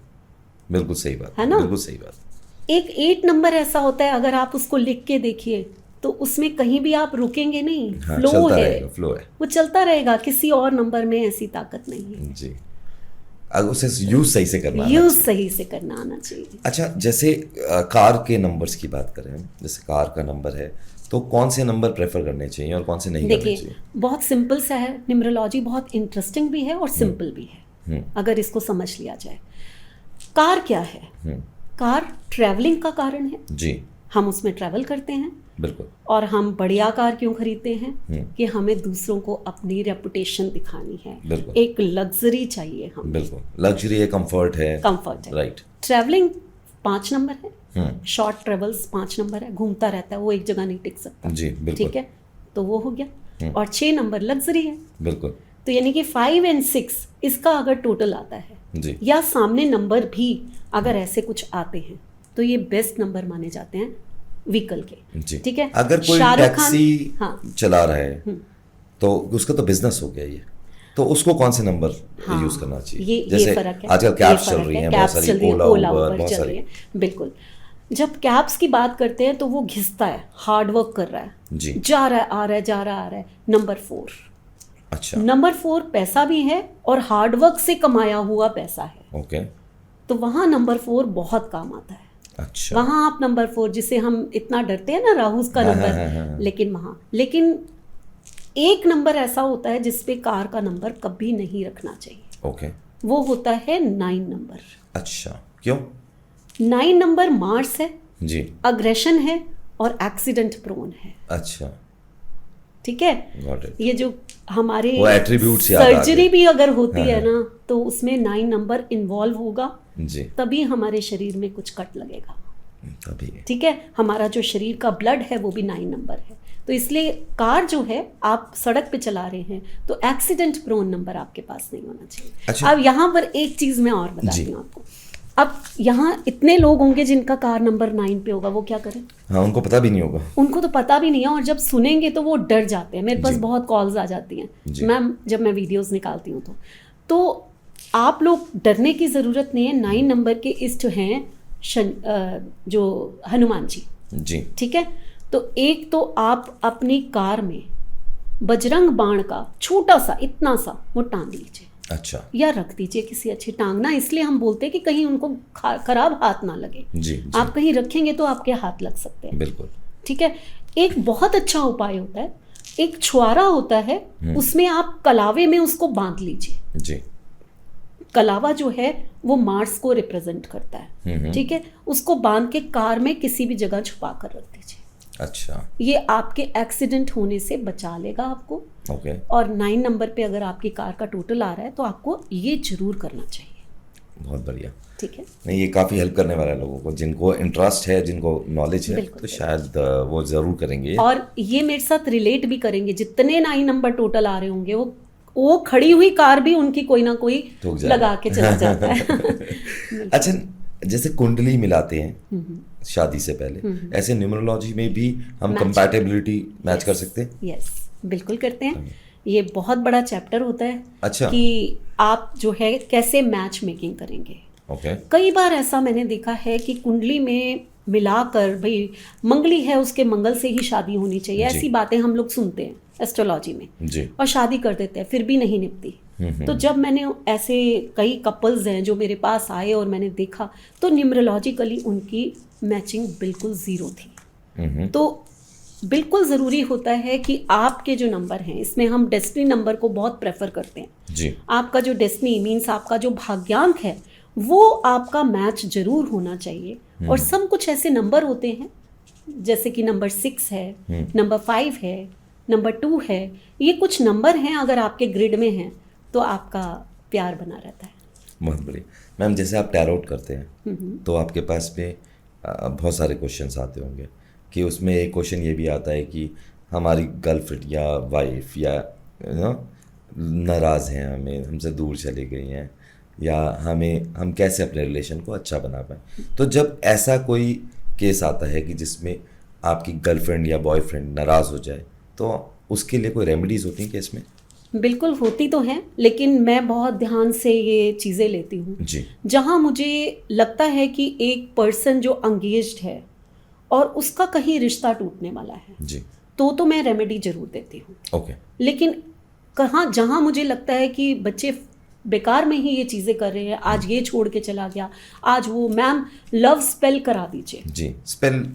बिल्कुल सही बात है ना, बिल्कुल सही बात। एक 8 नंबर ऐसा होता है, अगर आप उसको लिख के देखिए तो उसमें कहीं भी आप रुकेंगे नहीं। हाँ, फ्लो है, वो चलता रहेगा, किसी और नंबर में ऐसी ताकत नहीं है जी। उसे यूज सही से करना आना चाहिए। अच्छा, जैसे कार के नंबर्स की बात करें, जैसे कार का नंबर है तो कौन से नंबर प्रेफर करने चाहिए और कौन से नहीं करने चाहिए? देखिए, बहुत सिंपल सा है, न्यूमरोलॉजी बहुत इंटरेस्टिंग भी है और सिंपल भी है अगर इसको समझ लिया जाए। कार क्या है? कार ट्रैवलिंग का कारण है जी, हम उसमें ट्रैवल करते हैं। बिल्कुल। और हम बढ़िया कार क्यों खरीदते हैं? कि हमें दूसरों को अपनी रेपुटेशन दिखानी है, एक लग्जरी चाहिए हमें। बिल्कुल, लग्जरी है, कंफर्ट है, राइट। ट्रैवलिंग 5 नंबर है, शॉर्ट ट्रेवल्स 5 नंबर है, घूमता रहता है वो, एक जगह नहीं टिक सकता जी, बिल्कुल। ठीक है, तो वो हो गया। और 6 नंबर लग्जरी है, बिल्कुल। तो यानी कि 5 और 6 इसका अगर टोटल आता है जी, या सामने नंबर भी अगर ऐसे कुछ आते हैं तो ये बेस्ट नंबर माने जाते हैं व्हीकल के। ठीक है, अगर कोई टैक्सी चला रहा है तो उसका तो बिजनेस हो गया ये, तो उसको कौन से नंबर यूज करना चाहिए? जैसे आजकल कैब्स चल रही हैं, बहुत सारी ओला उबर, बहुत सारी। बिल्कुल, जब कैब्स की बात करते हैं तो वो घिसता है, हार्ड वर्क कर रहा है जी, जा रहा है, आ रहा है, जा रहा है, आ रहा है। नंबर 4, अच्छा, नंबर 4 पैसा भी है और हार्ड वर्क से कमाया हुआ पैसा है। ओके, तो वहाँ नंबर 4 बहुत काम आता है। अच्छा, वहाँ आप नंबर 4 जिसे हम इतना डरते हैं ना, राहु का नंबर, लेकिन एक नंबर ऐसा होता है जिसपे कार का नंबर कभी नहीं रखना चाहिए। ओके, वो होता है 9 नंबर। अच्छा, क्यों? 9 नंबर मार्स है जी, अग्रेशन है और एक्सीडेंट प्रोन है। अच्छा, ठीक है, ये जो हमारे एट्रीब्यूट्स सर्जरी भी अगर होती है ना तो उसमें 9 नंबर इन्वॉल्व होगा जी, तभी हमारे शरीर में कुछ कट लगेगा तभी। ठीक है, हमारा जो शरीर का ब्लड है वो भी 9 नंबर है। तो इसलिए कार जो है, आप सड़क पे चला रहे हैं तो एक्सीडेंट प्रोन नंबर आपके पास नहीं होना चाहिए। अच्छा। अब यहाँ पर एक चीज मैं और बताती हूँ आपको। अब यहाँ इतने लोग होंगे जिनका कार नंबर 9 पे होगा, वो क्या करें? हाँ, उनको पता भी नहीं होगा, उनको तो पता भी नहीं है, और जब सुनेंगे तो वो डर जाते हैं। मेरे पास बहुत कॉल्स आ जाती हैं मैम, जब मैं वीडियोस निकालती हूँ तो आप लोग डरने की ज़रूरत नहीं है। 9 नंबर के इष्ट हैं जो हनुमान जी, ठीक है। तो एक तो आप अपनी कार में बजरंग बाण का छोटा सा, इतना सा वो टांग लीजिए, अच्छा, या रख दीजिए किसी अच्छी टांगना, इसलिए हम बोलते हैं कि कहीं उनको खराब हाथ ना लगे जी, आप कहीं रखेंगे तो आपके हाथ लग सकते हैं। बिल्कुल, ठीक है। एक बहुत अच्छा उपाय होता है, एक छुआरा होता है, उसमें आप कलावे में उसको बांध लीजिए जी। कलावा जो है वो मार्स को रिप्रेजेंट करता है, ठीक है। उसको बांध के कार में किसी भी जगह छुपा कर रख दीजिए। अच्छा, ये आपके एक्सीडेंट होने से बचा लेगा आपको। ओके। और 9 नंबर पे अगर आपकी कार का टोटल आ रहा है तो आपको ये जरूर करना चाहिए। बहुत बढ़िया, ठीक है। नहीं, ये काफ़ी हेल्प करने वाला है लोगों को, जिनको इंटरेस्ट है, जिनको नॉलेज है, तो शायद वो ज़रूर करेंगे। और ये मेरे साथ रिलेट भी करेंगे, जितने 9 नंबर टोटल आ रहे होंगे वो खड़ी हुई कार भी उनकी कोई ना कोई लगा के चला जाता है। अच्छा, जैसे कुंडली मिलाते हैं शादी से पहले, ऐसे न्यूमरोलॉजी में भी हम कंपैटिबिलिटी मैच कर सकते हैं? यस, बिल्कुल करते हैं। ये बहुत बड़ा चैप्टर होता है। अच्छा। कि आप जो है कैसे मैच मेकिंग करेंगे। ओके। कई बार ऐसा मैंने देखा है कि कुंडली में मिलाकर भाई मंगली है उसके मंगल से ही शादी होनी चाहिए, ऐसी बातें हम लोग सुनते हैं एस्ट्रोलॉजी में जी। और शादी कर देते हैं, फिर भी नहीं निपती। तो जब मैंने ऐसे कई कपल्स हैं जो मेरे पास आए और मैंने देखा तो न्यूमरोलॉजिकली उनकी मैचिंग बिल्कुल ज़ीरो थी। तो बिल्कुल ज़रूरी होता है कि आपके जो नंबर हैं, इसमें हम डेस्टिनी नंबर को बहुत प्रेफर करते हैं जी। आपका जो डेस्टिनी मीन्स आपका जो भाग्यांक है वो आपका मैच जरूर होना चाहिए। और सब कुछ ऐसे नंबर होते हैं जैसे कि नंबर 6 है, नंबर 5 है, नंबर 2 है, ये कुछ नंबर हैं अगर आपके ग्रिड में हैं तो आपका प्यार बना रहता है। बहुत बढ़िया मैम। जैसे आप टैरोट करते हैं तो आपके पास में बहुत सारे क्वेश्चंस आते होंगे कि उसमें एक क्वेश्चन ये भी आता है कि हमारी गर्लफ्रेंड या वाइफ या नाराज़ हैं, हमें हमसे दूर चली गई हैं, या हम कैसे अपने रिलेशन को अच्छा बना पाएँ। तो जब ऐसा कोई केस आता है कि जिसमें आपकी गर्लफ्रेंड या बॉयफ्रेंड नाराज़ हो जाए तो उसके लिए कोई रेमेडीज़ होती हैं केस में? बिल्कुल होती तो हैं, लेकिन मैं बहुत ध्यान से ये चीज़ें लेती हूँ जी। जहाँ मुझे लगता है कि एक पर्सन जो अंगेज्ड है और उसका कहीं रिश्ता टूटने वाला है जी, तो मैं रेमेडी जरूर देती हूँ। ओके। लेकिन जहाँ मुझे लगता है कि बच्चे बेकार में ही ये चीज़ें कर रहे हैं, आज ये छोड़ के चला गया, आज वो, मैम लव स्पेल करा दीजिए। जी, स्पेल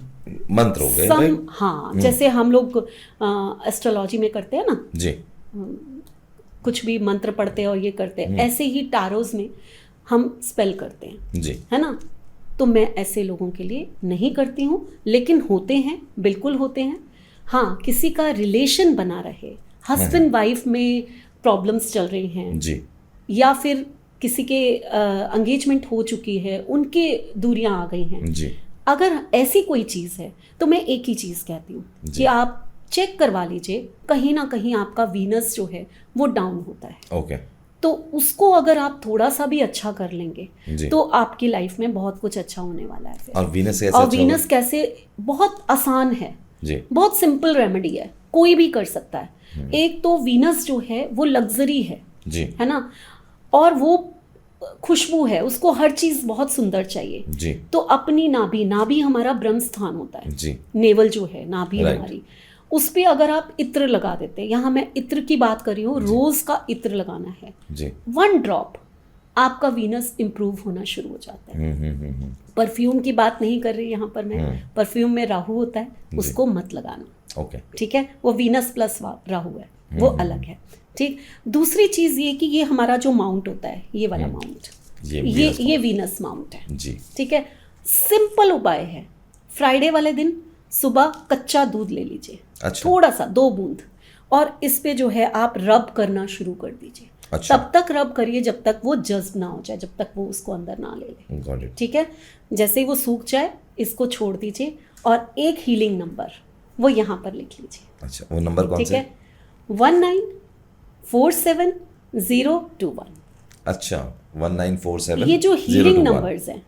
मंत्र हो गए। हाँ, जैसे हम लोग एस्ट्रोलॉजी में करते हैं ना जी, कुछ भी मंत्र पढ़ते हैं और ये करते हैं, ऐसे ही टारोज में हम स्पेल करते हैं जी, है ना। तो मैं ऐसे लोगों के लिए नहीं करती हूँ, लेकिन होते हैं, बिल्कुल होते हैं। हाँ, किसी का रिलेशन बना रहे, हस्बैंड वाइफ में प्रॉब्लम्स चल रही हैं जी, या फिर किसी के एंगेजमेंट हो चुकी है, उनके दूरियां आ गई हैं जी, अगर ऐसी कोई चीज़ है तो मैं एक ही चीज़ कहती हूँ कि आप चेक करवा लीजिए, कहीं ना कहीं आपका वीनस जो है वो डाउन होता है। ओके। तो उसको अगर आप थोड़ा सा भी अच्छा कर लेंगे तो आपकी लाइफ में बहुत कुछ अच्छा होने वाला है। और वीनस कैसे? और वीनस कैसे? बहुत आसान है जी, बहुत सिंपल रेमेडी है, कोई भी कर सकता है। एक तो वीनस जो है वो लग्जरी है जी, है ना, और वो खुशबू है, उसको हर चीज बहुत सुंदर चाहिए जी। तो अपनी नाभि हमारा ब्रह्म स्थान होता है जी, नेवल जो है नाभि हमारी, उस पे अगर आप इत्र लगा देते, यहाँ मैं इत्र की बात कर रही हूँ, रोज का इत्र लगाना है जी, 1 ड्रॉप, आपका वीनस इंप्रूव होना शुरू हो जाता है। परफ्यूम की बात नहीं कर रही यहाँ पर मैं, परफ्यूम में राहु होता है, उसको मत लगाना। ओके, ठीक है, वो वीनस प्लस राहु है, वो अलग है। ठीक, दूसरी चीज ये कि ये हमारा जो माउंट होता है, ये वाला माउंट, ये वीनस माउंट है जी, ठीक है। सिंपल उपाय है, फ्राइडे वाले दिन सुबह कच्चा दूध ले लीजिए, अच्छा, थोड़ा सा 2 बूंद, और इस पे जो है आप रब करना शुरू कर दीजिए। अच्छा। तब तक रब करिए जब तक वो जज्ब ना हो जाए, जब तक वो उसको अंदर ना ले ले, ठीक है। जैसे ही वो सूख जाए इसको छोड़ दीजिए, और एक हीलिंग नंबर वो यहाँ पर लिख लीजिए। अच्छा, वो नंबर कौन सा है? 1947-021। अच्छा, 1947। ये जो हीलिंग नंबर्स हैं,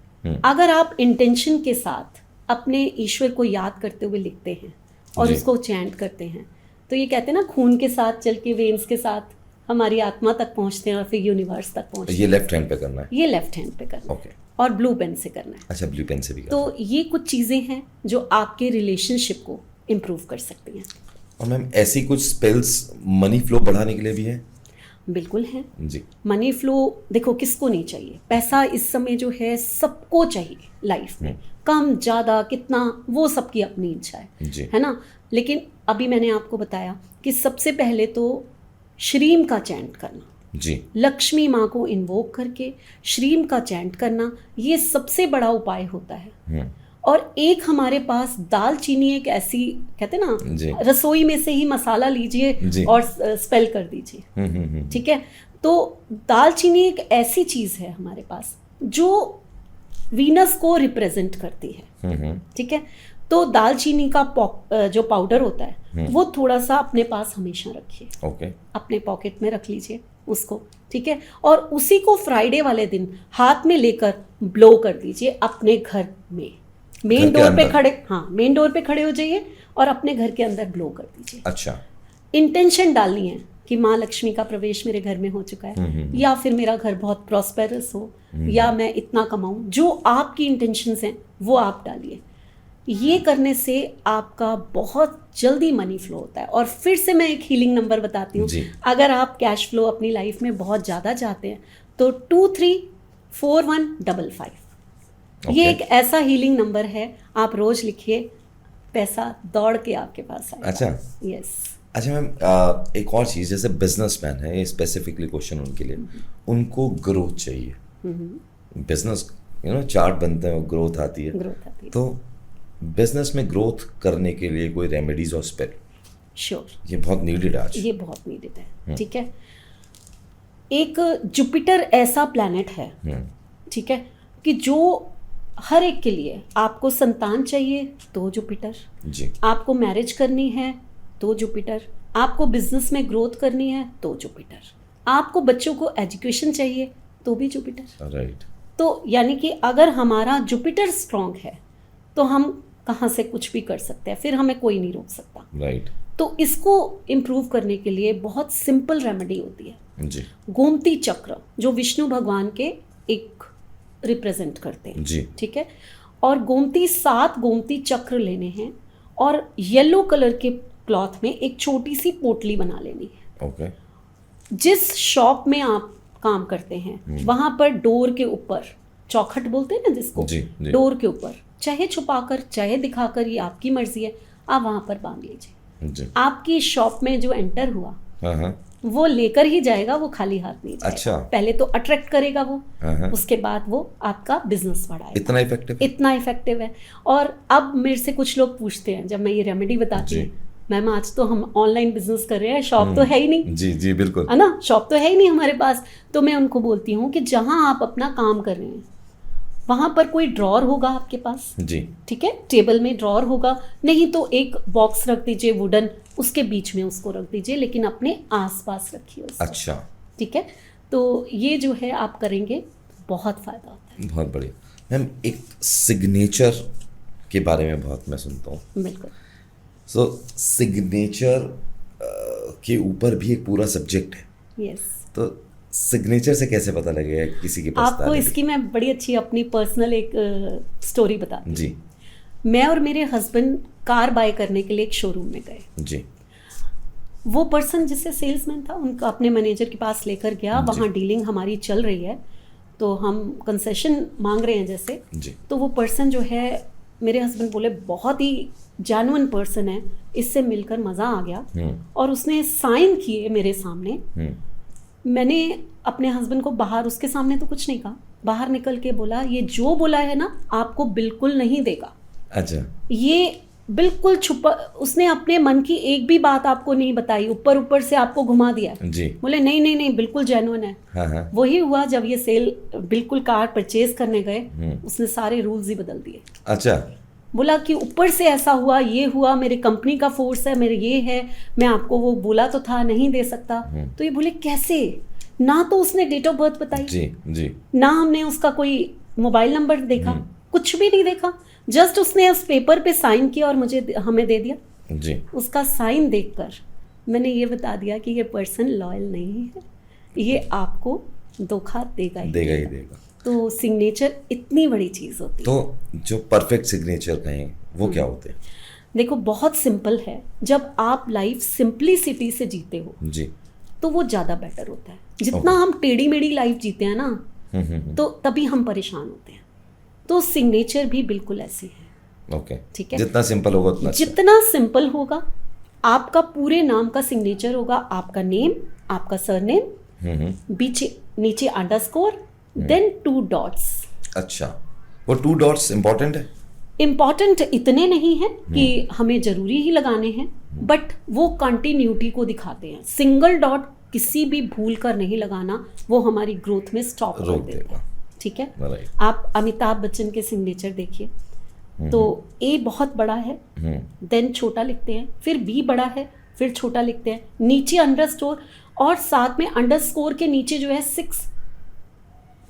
अगर आप इंटेंशन के साथ अपने ईश्वर को याद करते हुए लिखते हैं और उसको चैंट करते हैं, तो ये कहते हैं ना, खून के साथ चल के वेन्स के साथ हमारी आत्मा तक पहुंचते हैं और फिर यूनिवर्स तक पहुंचते हैं। ये लेफ्ट हैंड पे करना है? ये लेफ्ट हैंड पे करना है, और ब्लू पेन से करना है। अच्छा, ब्लू पेन से भी करना है। तो ये कुछ चीज़ें हैं जो आपके रिलेशनशिप को इम्प्रूव कर सकती हैं। और मैम ऐसी कुछ स्पेल्स मनी फ्लो बढ़ाने के लिए भी है? बिल्कुल है जी। मनी फ्लो देखो, किसको नहीं चाहिए पैसा, इस समय जो है सबको चाहिए लाइफ में, कम ज़्यादा कितना वो सबकी अपनी इच्छा है ना। लेकिन अभी मैंने आपको बताया कि सबसे पहले तो श्रीम का चैंट करना जी, लक्ष्मी माँ को इन्वोक करके श्रीम का चैंट करना, ये सबसे बड़ा उपाय होता है। और एक हमारे पास दालचीनी, एक ऐसी कहते ना, रसोई में से ही मसाला लीजिए और स्पेल कर दीजिए, ठीक है। तो दालचीनी एक ऐसी चीज है हमारे पास जो वीनस को रिप्रेजेंट करती है, ठीक है। तो दालचीनी का जो पाउडर होता है वो थोड़ा सा अपने पास हमेशा रखिए, अपने पॉकेट में रख लीजिए उसको, ठीक है। और उसी को फ्राइडे वाले दिन हाथ में लेकर ब्लो कर दीजिए अपने घर में, मेन डोर पे खड़े, हाँ मेन डोर पे खड़े हो जाइए और अपने घर के अंदर ब्लो कर दीजिए। अच्छा, इंटेंशन डालनी है कि माँ लक्ष्मी का प्रवेश मेरे घर में हो चुका है, या फिर मेरा घर बहुत प्रॉस्पेरस हो, या मैं इतना कमाऊं, जो आपकी इंटेंशंस हैं वो आप डालिए। ये करने से आपका बहुत जल्दी मनी फ्लो होता है। और फिर से मैं एक हीलिंग नंबर बताती हूँ, अगर आप कैश फ्लो अपनी लाइफ में बहुत ज़्यादा चाहते हैं तो 234155 ये एक ऐसा हीलिंग नंबर है, आप रोज लिखिए, पैसा दौड़ के आपके पास आएगा। अच्छा, यस। अच्छा मैम, एक और चीज़, जैसे बिजनेसमैन है, ये स्पेसिफिकली क्वेश्चन उनके लिए, उनको ग्रोथ चाहिए, बिजनेस चार्ट बनते हैं, ग्रोथ आती है, तो बिजनेस में ग्रोथ करने के लिए कोई रेमेडीज और स्पेल? श्योर, ये बहुत नीडेड आज, ये बहुत नीडेड है। ठीक है, एक जुपिटर ऐसा प्लैनेट है, ठीक है, कि जो हर एक के लिए, आपको संतान चाहिए तो जुपिटर जी, आपको मैरिज करनी है तो जुपिटर, आपको बिजनेस में ग्रोथ करनी है तो जुपिटर, आपको बच्चों को एजुकेशन चाहिए तो भी जुपिटर। राइट। तो यानी कि अगर हमारा जुपिटर स्ट्रांग है तो हम कहाँ से कुछ भी कर सकते हैं, फिर हमें कोई नहीं रोक सकता। राइट। तो इसको इम्प्रूव करने के लिए बहुत सिंपल रेमेडी होती है जी, गोमती चक्र, जो विष्णु भगवान के एक रिप्रेजेंट करते हैं जी, ठीक है। और 7 गोमती चक्र लेने हैं और येलो कलर के क्लॉथ में एक छोटी सी पोटली बना लेनी है। ओके। जिस शॉप में आप काम करते हैं वहां पर डोर के ऊपर, चौखट बोलते हैं ना जिसको, जी, जी। डोर के ऊपर, चाहे छुपाकर चाहे दिखाकर, ये आपकी मर्जी है, आप वहां पर बांध लीजिए। जी। आपकी शॉप में जो एंटर हुआ हाँ, वो लेकर ही जाएगा, वो खाली हाथ नहीं जाएगा। अच्छा। पहले तो अट्रैक्ट करेगा वो, हाँ, उसके बाद वो आपका बिजनेस बढ़ाएगा। इतना इफेक्टिव? इतना इफेक्टिव है। और अब मेरे से कुछ लोग पूछते हैं जब मैं ये रेमेडी बताती हूँ, मैम आज तो हम ऑनलाइन बिजनेस कर रहे हैं, शॉप तो है ही नहीं। जी जी बिल्कुल, है ना, शॉप तो है ही नहीं हमारे पास। तो मैं उनको बोलती हूँ कि जहाँ आप अपना काम कर रहे हैं वहाँ पर कोई ड्रॉर होगा आपके पास, जी, ठीक है, टेबल में ड्रॉर होगा, नहीं तो एक बॉक्स रख दीजिए वुडन, उसके बीच में उसको रख दीजिए, लेकिन अपने आसपास रखिए उसको। अच्छा, ठीक है, तो ये जो है आप करेंगे बहुत फायदा होता है। बहुत बढ़िया। मैम एक सिग्नेचर के बारे में बहुत मैं सुनता हूँ। बिल्कुल। सो सिग्नेचर के ऊपर भी एक पूरा सब्जेक्ट है। यस। तो सिग्नेचर से कैसे पता लगेगा किसी के पास? आपको इसकी मैं बड़ी अच्छी अपनी पर्सनल एक स्टोरी बताती हूँ। जी। मैं और मेरे हस्बैंड कार बाय करने के लिए एक शोरूम में गए। जी। वो पर्सन जिससे सेल्समैन था, उनका अपने मैनेजर के पास लेकर गया, वहाँ डीलिंग हमारी चल रही है, तो हम कंसेशन मांग रहे हैं जैसे। जी। तो वो पर्सन जो है, मेरे हस्बैंड बोले बहुत ही जेन्युइन पर्सन है, इससे मिलकर मज़ा आ गया, और उसने साइन किए मेरे सामने। मैंने अपने हस्बैंड को बाहर, उसके सामने तो कुछ नहीं कहा, बाहर निकल के बोला, ये जो बोला है ना आपको बिल्कुल नहीं देगा। अच्छा। ये बिल्कुल छुपा, उसने अपने मन की एक भी बात आपको नहीं बताई, ऊपर ऊपर से आपको घुमा दिया। जी। बोले नहीं नहीं नहीं, बिल्कुल जेन्युइन है। हाँ। वही हुआ जब ये सेल बिल्कुल कार परचेज करने गए, उसने सारे रूल्स ही बदल दिए। अच्छा। बोला कि ऊपर से ऐसा हुआ, ये हुआ, मेरे कंपनी का फोर्स है, मेरे ये है, मैं आपको वो बोला तो था नहीं दे सकता। तो ये बोले कैसे, ना तो उसने डेट ऑफ बर्थ बताई, जी जी, ना हमने उसका कोई मोबाइल नंबर देखा, कुछ भी नहीं देखा, जस्ट उसने उस पेपर पे साइन किया और हमें दे दिया। जी। उसका साइन देखकर मैंने ये बता दिया कि ये पर्सन लॉयल नहीं है, ये आपको धोखा देगा ही देगा। तो सिग्नेचर इतनी बड़ी चीज़ होती है। तो जो परफेक्ट सिग्नेचर कहें वो क्या होते हैं? देखो बहुत सिंपल है, जब आप लाइफ सिंपलिसिटी से जीते हो जी, तो वो ज़्यादा बेटर होता है। जितना हम टेढ़ी मेढ़ी लाइफ जीते हैं ना, तो तभी हम परेशान होते हैं। तो सिग्नेचर भी बिल्कुल ऐसे है। ओके, ठीक है, जितना सिंपल होगा उतना अच्छा। जितना सिंपल होगा, आपका पूरे नाम का सिग्नेचर होगा, आपका नेम, आपका सरनेम, नीचे अंडरस्कोर, देन 2 डॉट्स। अच्छा, वो 2 डॉट्स इंपॉर्टेंट है? इम्पॉर्टेंट इतने नहीं है कि हमें जरूरी ही लगाने हैं, बट वो कंटिन्यूटी को दिखाते हैं। सिंगल डॉट किसी भी भूल कर नहीं लगाना, वो हमारी ग्रोथ में स्टॉप कर देता है। ठीक है, आप अमिताभ बच्चन के सिग्नेचर देखिए, तो ए बहुत बड़ा है, देन छोटा लिखते हैं, फिर बी बड़ा है, फिर छोटा लिखते हैं, नीचे अंडरस्कोर, और साथ में अंडरस्कोर के नीचे जो है 6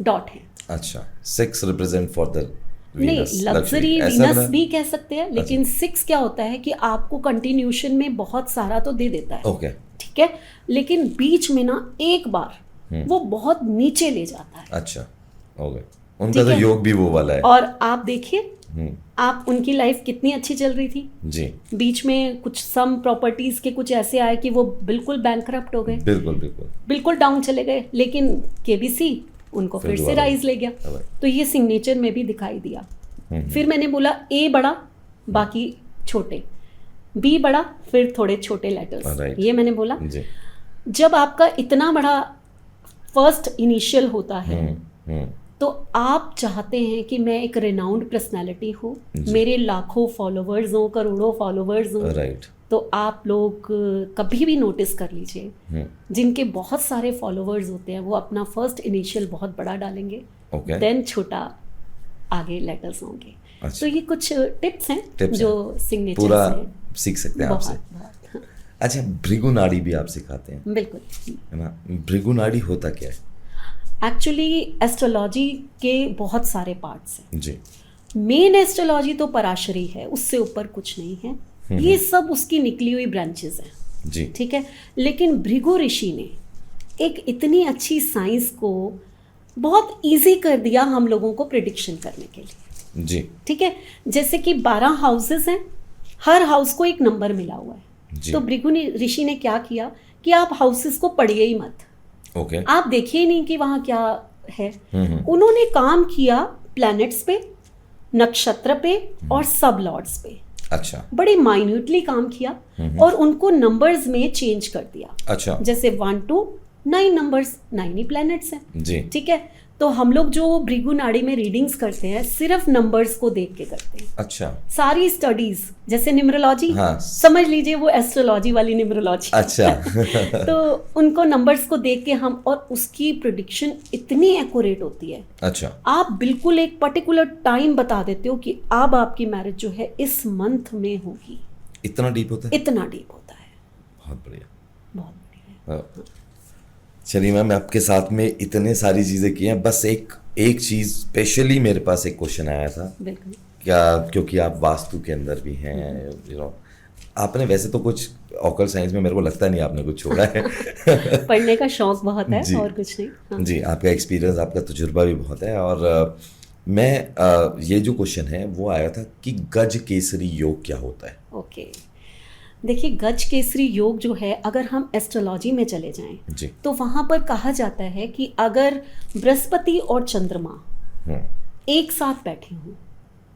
डॉट है। अच्छा, 6 रिप्रेजेंट फॉर द नहीं, लग्जरी वीनस भी कह सकते हैं, लेकिन 6 क्या होता है कि आपको कंटिन्यूशन में बहुत सारा तो दे देता है। ओके, ठीक ठीक है, लेकिन बीच में ना एक बार वो बहुत नीचे ले जाता है। अच्छा, ओके, उनका तो योग भी वो वाला है। और आप देखिए, आप उनकी लाइफ कितनी अच्छी चल रही थी जी, बीच में कुछ सम प्रॉपर्टीज के कुछ ऐसे आए कि वो बिल्कुल बैंकरप्ट हो गए, बिल्कुल डाउन चले गए, लेकिन केबीसी उनको फिर से राइज ले गया। तो ये सिग्नेचर में भी दिखाई दिया। फिर मैंने बोला ए बड़ा, बाकी छोटे, बी बड़ा, फिर थोड़े छोटे लेटर्स, ये मैंने बोला। जब आपका इतना बड़ा फर्स्ट इनिशियल होता है तो आप चाहते हैं कि मैं एक रेनाउंड पर्सनालिटी हूँ, मेरे लाखों फॉलोवर्स हों, करोड़ों फॉलोवर्स हों, तो आप लोग कभी भी नोटिस कर लीजिए, जिनके बहुत सारे फॉलोवर्स होते हैं वो अपना फर्स्ट इनिशियल बहुत बड़ा डालेंगे, देन छोटा आगे लेटर्स होंगे। तो ये कुछ टिप्स हैं जो सिग्नेचर पूरा सीख सकते हैं आपसे। अच्छा, भृगु नाड़ी भी आप सिखाते हैं? बिल्कुल, है ना। भृगु नाड़ी होता क्या है? एक्चुअली एस्ट्रोलॉजी के बहुत सारे पार्ट्स हैं जी। मेन एस्ट्रोलॉजी तो पराशरी है, उससे ऊपर कुछ नहीं है, ये सब उसकी निकली हुई ब्रांचेस हैं जी, ठीक है। लेकिन भृगु ऋषि ने एक इतनी अच्छी साइंस को बहुत इजी कर दिया हम लोगों को प्रिडिक्शन करने के लिए जी, ठीक है। जैसे कि 12 हाउसेस हैं, हर हाउस को एक नंबर मिला हुआ है जी। तो भृगु ऋषि ने क्या किया कि आप हाउसेस को पढ़िए ही मत, ओके, आप देखिए नहीं कि वहां क्या है। उन्होंने काम किया प्लैनेट्स पे, नक्षत्र पे और सब लॉर्ड्स पे। अच्छा, बड़े माइन्यूटली काम किया और उनको नंबर्स में चेंज कर दिया। अच्छा, जैसे 1 to 9 नंबर्स, 9 ही प्लैनेट्स हैं जी, ठीक है। तो हम लोग जो भृगु नाड़ी में रीडिंग्स करते हैं सिर्फ नंबर्स को देख के करते हैं। अच्छा, सारी स्टडीज जैसे न्यूमरोलॉजी, हाँ, समझ लीजिए वो एस्ट्रोलॉजी वाली न्यूमरोलॉजी। अच्छा तो उनको नंबर्स को देख के हम, और उसकी प्रेडिक्शन इतनी एक्यूरेट होती है। अच्छा, आप बिल्कुल एक पर्टिकुलर टाइम बता देते हो कि अब आपकी मैरिज जो है इस मंथ में होगी। इतना डीप होता है? इतना डीप होता है। बहुत बढ़िया, बहुत बढ़िया। चलिए मैम, आपके साथ में इतने सारी चीज़ें की हैं, बस एक चीज़ स्पेशली मेरे पास एक क्वेश्चन आया था। बिल्कुल। क्या, क्योंकि आप वास्तु के अंदर भी हैं, यू नो, आपने वैसे तो कुछ ऑकल्ट साइंस में मेरे को लगता नहीं आपने कुछ छोड़ा है पढ़ने का शौक बहुत है और कुछ नहीं। हाँ। जी, आपका एक्सपीरियंस, आपका तजुर्बा भी बहुत है। और मैं ये जो क्वेश्चन है वो आया था कि गज केसरी योग क्या होता है? ओके, देखिए गज केसरी योग जो है, अगर हम एस्ट्रोलॉजी में चले जाएं जी, तो वहाँ पर कहा जाता है कि अगर बृहस्पति और चंद्रमा एक साथ बैठे हों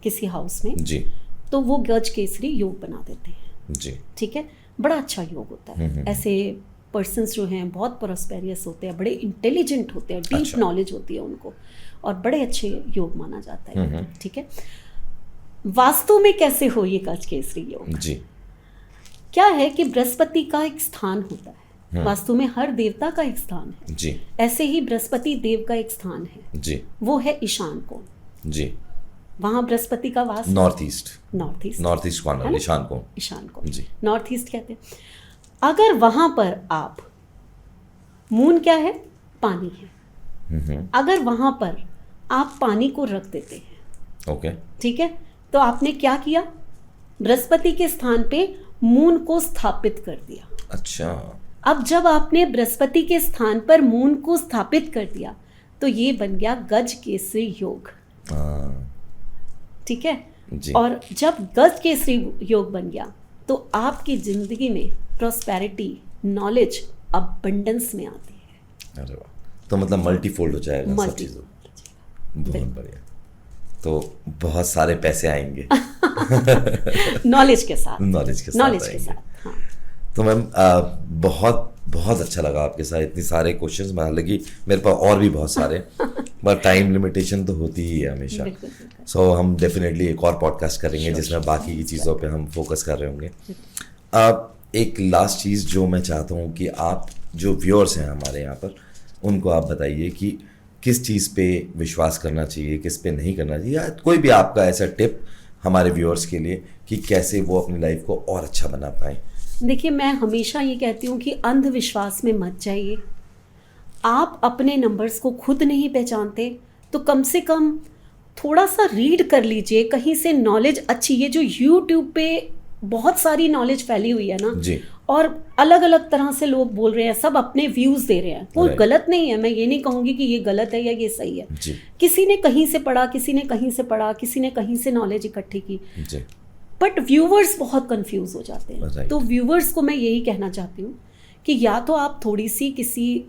किसी हाउस में जी, तो वो गज केसरी योग बना देते हैं जी, ठीक है। बड़ा अच्छा योग होता है। ऐसे पर्सन्स जो हैं बहुत प्रोस्पेरियस होते हैं, बड़े इंटेलिजेंट होते हैं, डीप नॉलेज होती है उनको, और बड़े अच्छे योग माना जाता है ठीक है। वास्तु में कैसे हो ये गज केसरी योग? जी, क्या है कि बृहस्पति का एक स्थान होता है, वास्तु में हर देवता का एक स्थान है जी, ऐसे ही बृहस्पति देव का एक स्थान है जी, वो है ईशान कोण जी। वहां बृहस्पति का वास नॉर्थ ईस्ट कॉर्नर, ईशान कोण जी, नॉर्थ ईस्ट कहते हैं। अगर वहां पर आप, मून क्या है? पानी है। अगर वहां पर आप पानी को रख देते हैं, ओके ठीक है, तो आपने क्या किया? बृहस्पति के स्थान पे मून को स्थापित कर दिया। अच्छा, अब जब आपने बृहस्पति के स्थान पर मून को स्थापित कर दिया तो ये बन गया गज केसरी योग ठीक है जी। और जब गज केसरी योग बन गया तो आपकी जिंदगी में प्रॉस्पेरिटी, नॉलेज, अबंडेंस में आती है। अरे वाह, तो मतलब मल्टीफोल्ड हो जाएगा सब चीज़ों। बहुत बढ़िया, तो बहुत सारे पैसे आएंगे नॉलेज के साथ हाँ। तो मैम बहुत अच्छा लगा आपके साथ, इतने सारे क्वेश्चंस, हालांकि मेरे पास और भी बहुत सारे बट टाइम लिमिटेशन तो होती ही है हमेशा। सो हम डेफिनेटली एक और पॉडकास्ट करेंगे जिसमें बाकी की चीज़ों पे हम फोकस कर रहे होंगे। एक लास्ट चीज़ जो मैं चाहता हूँ कि आप जो व्यूअर्स हैं हमारे यहाँ पर, उनको आप बताइए कि किस चीज़ पे विश्वास करना चाहिए, किस पे नहीं करना चाहिए, या कोई भी आपका ऐसा टिप हमारे व्यूअर्स के लिए कि कैसे वो अपनी लाइफ को और अच्छा बना पाए। देखिए, मैं हमेशा ये कहती हूँ कि अंधविश्वास में मत जाइए। आप अपने नंबर्स को खुद नहीं पहचानते तो कम से कम थोड़ा सा रीड कर लीजिए, कहीं से नॉलेज अच्छी, ये जो यूट्यूब पे बहुत सारी नॉलेज फैली हुई है ना जी, और अलग अलग तरह से लोग बोल रहे हैं, सब अपने व्यूज दे रहे हैं, वो गलत नहीं है, मैं ये नहीं कहूँगी कि ये गलत है या ये सही है। किसी ने कहीं से पढ़ा, किसी ने कहीं से पढ़ा, किसी ने कहीं से नॉलेज इकट्ठी की, बट व्यूवर्स बहुत कंफ्यूज हो जाते हैं। तो व्यूवर्स को मैं यही कहना चाहती हूँ कि या तो आप थोड़ी सी किसी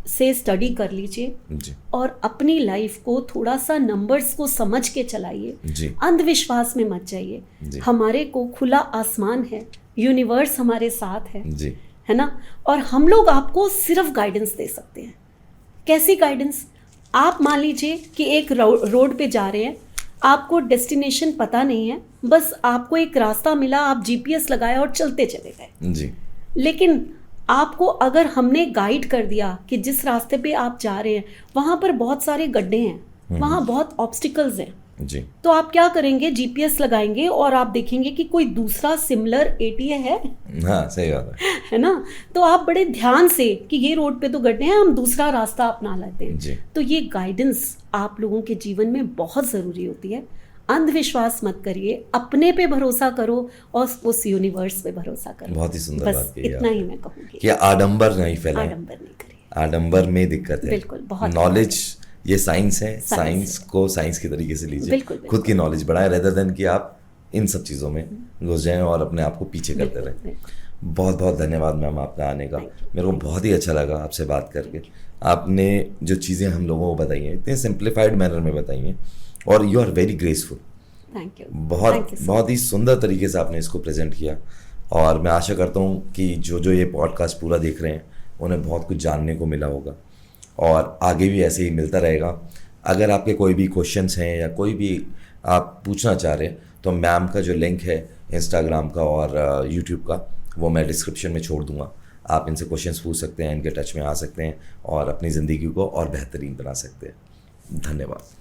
से स्टडी कर लीजिए और अपनी लाइफ को थोड़ा सा नंबर्स को समझ के चलाइए, अंधविश्वास में मत जाइए। हमारे को खुला आसमान है, यूनिवर्स हमारे साथ है ना, और हम लोग आपको सिर्फ गाइडेंस दे सकते हैं। कैसी गाइडेंस? आप मान लीजिए कि एक रोड पे जा रहे हैं, आपको डेस्टिनेशन पता नहीं है, बस आपको एक रास्ता मिला, आप जीपीएस लगाया और चलते चले गए। लेकिन आपको अगर हमने गाइड कर दिया कि जिस रास्ते पे आप जा रहे हैं वहाँ पर बहुत सारे गड्ढे हैं, वहाँ बहुत ऑब्स्टिकल्स हैं जी, तो आप क्या करेंगे? जीपीएस लगाएंगे और आप देखेंगे कि कोई दूसरा सिमिलर एटीए है। हाँ, सही बात है ना। तो आप बड़े ध्यान से कि ये रोड पे तो गड्ढे हैं, हम दूसरा रास्ता अपना लेते हैं जी। तो ये गाइडेंस आप लोगों के जीवन में बहुत ज़रूरी होती है। अंधविश्वास मत करिए, अपने पे भरोसा करो और उस यूनिवर्स पे भरोसा करो। बहुत ही सुंदर बात कही, इतना ही मैं कहूँगी कि आडंबर नहीं फैलाएं, आडंबर नहीं करिए, आडंबर में दिक्कत है। बिल्कुल, बहुत नॉलेज ये साइंस है, साइंस को साइंस की तरीके से लीजिए, खुद की नॉलेज बढ़ाएं रेदर देन कि आप इन सब चीज़ों में घुस जाएं और अपने आप को पीछे करते रहें। बहुत बहुत धन्यवाद मैम आपका आने का, मेरे को बहुत ही अच्छा लगा आपसे बात करके। आपने जो चीज़ें हम लोगों को बताई हैं इतने सिंप्लीफाइड मैनर में बताई हैं और you are very graceful. Thank you. बहुत ही सुंदर तरीके से आपने इसको प्रेजेंट किया और मैं आशा करता हूँ कि जो ये पॉडकास्ट पूरा देख रहे हैं उन्हें बहुत कुछ जानने को मिला होगा और आगे भी ऐसे ही मिलता रहेगा। अगर आपके कोई भी क्वेश्चंस हैं या कोई भी आप पूछना चाह रहे हैं तो मैम का जो लिंक है इंस्टाग्राम का और यूट्यूब का वो मैं डिस्क्रिप्शन में छोड़ दूँगा। आप इनसे क्वेश्चंस पूछ सकते हैं, इनके टच में आ सकते हैं और अपनी ज़िंदगी को और बेहतरीन बना सकते हैं। धन्यवाद।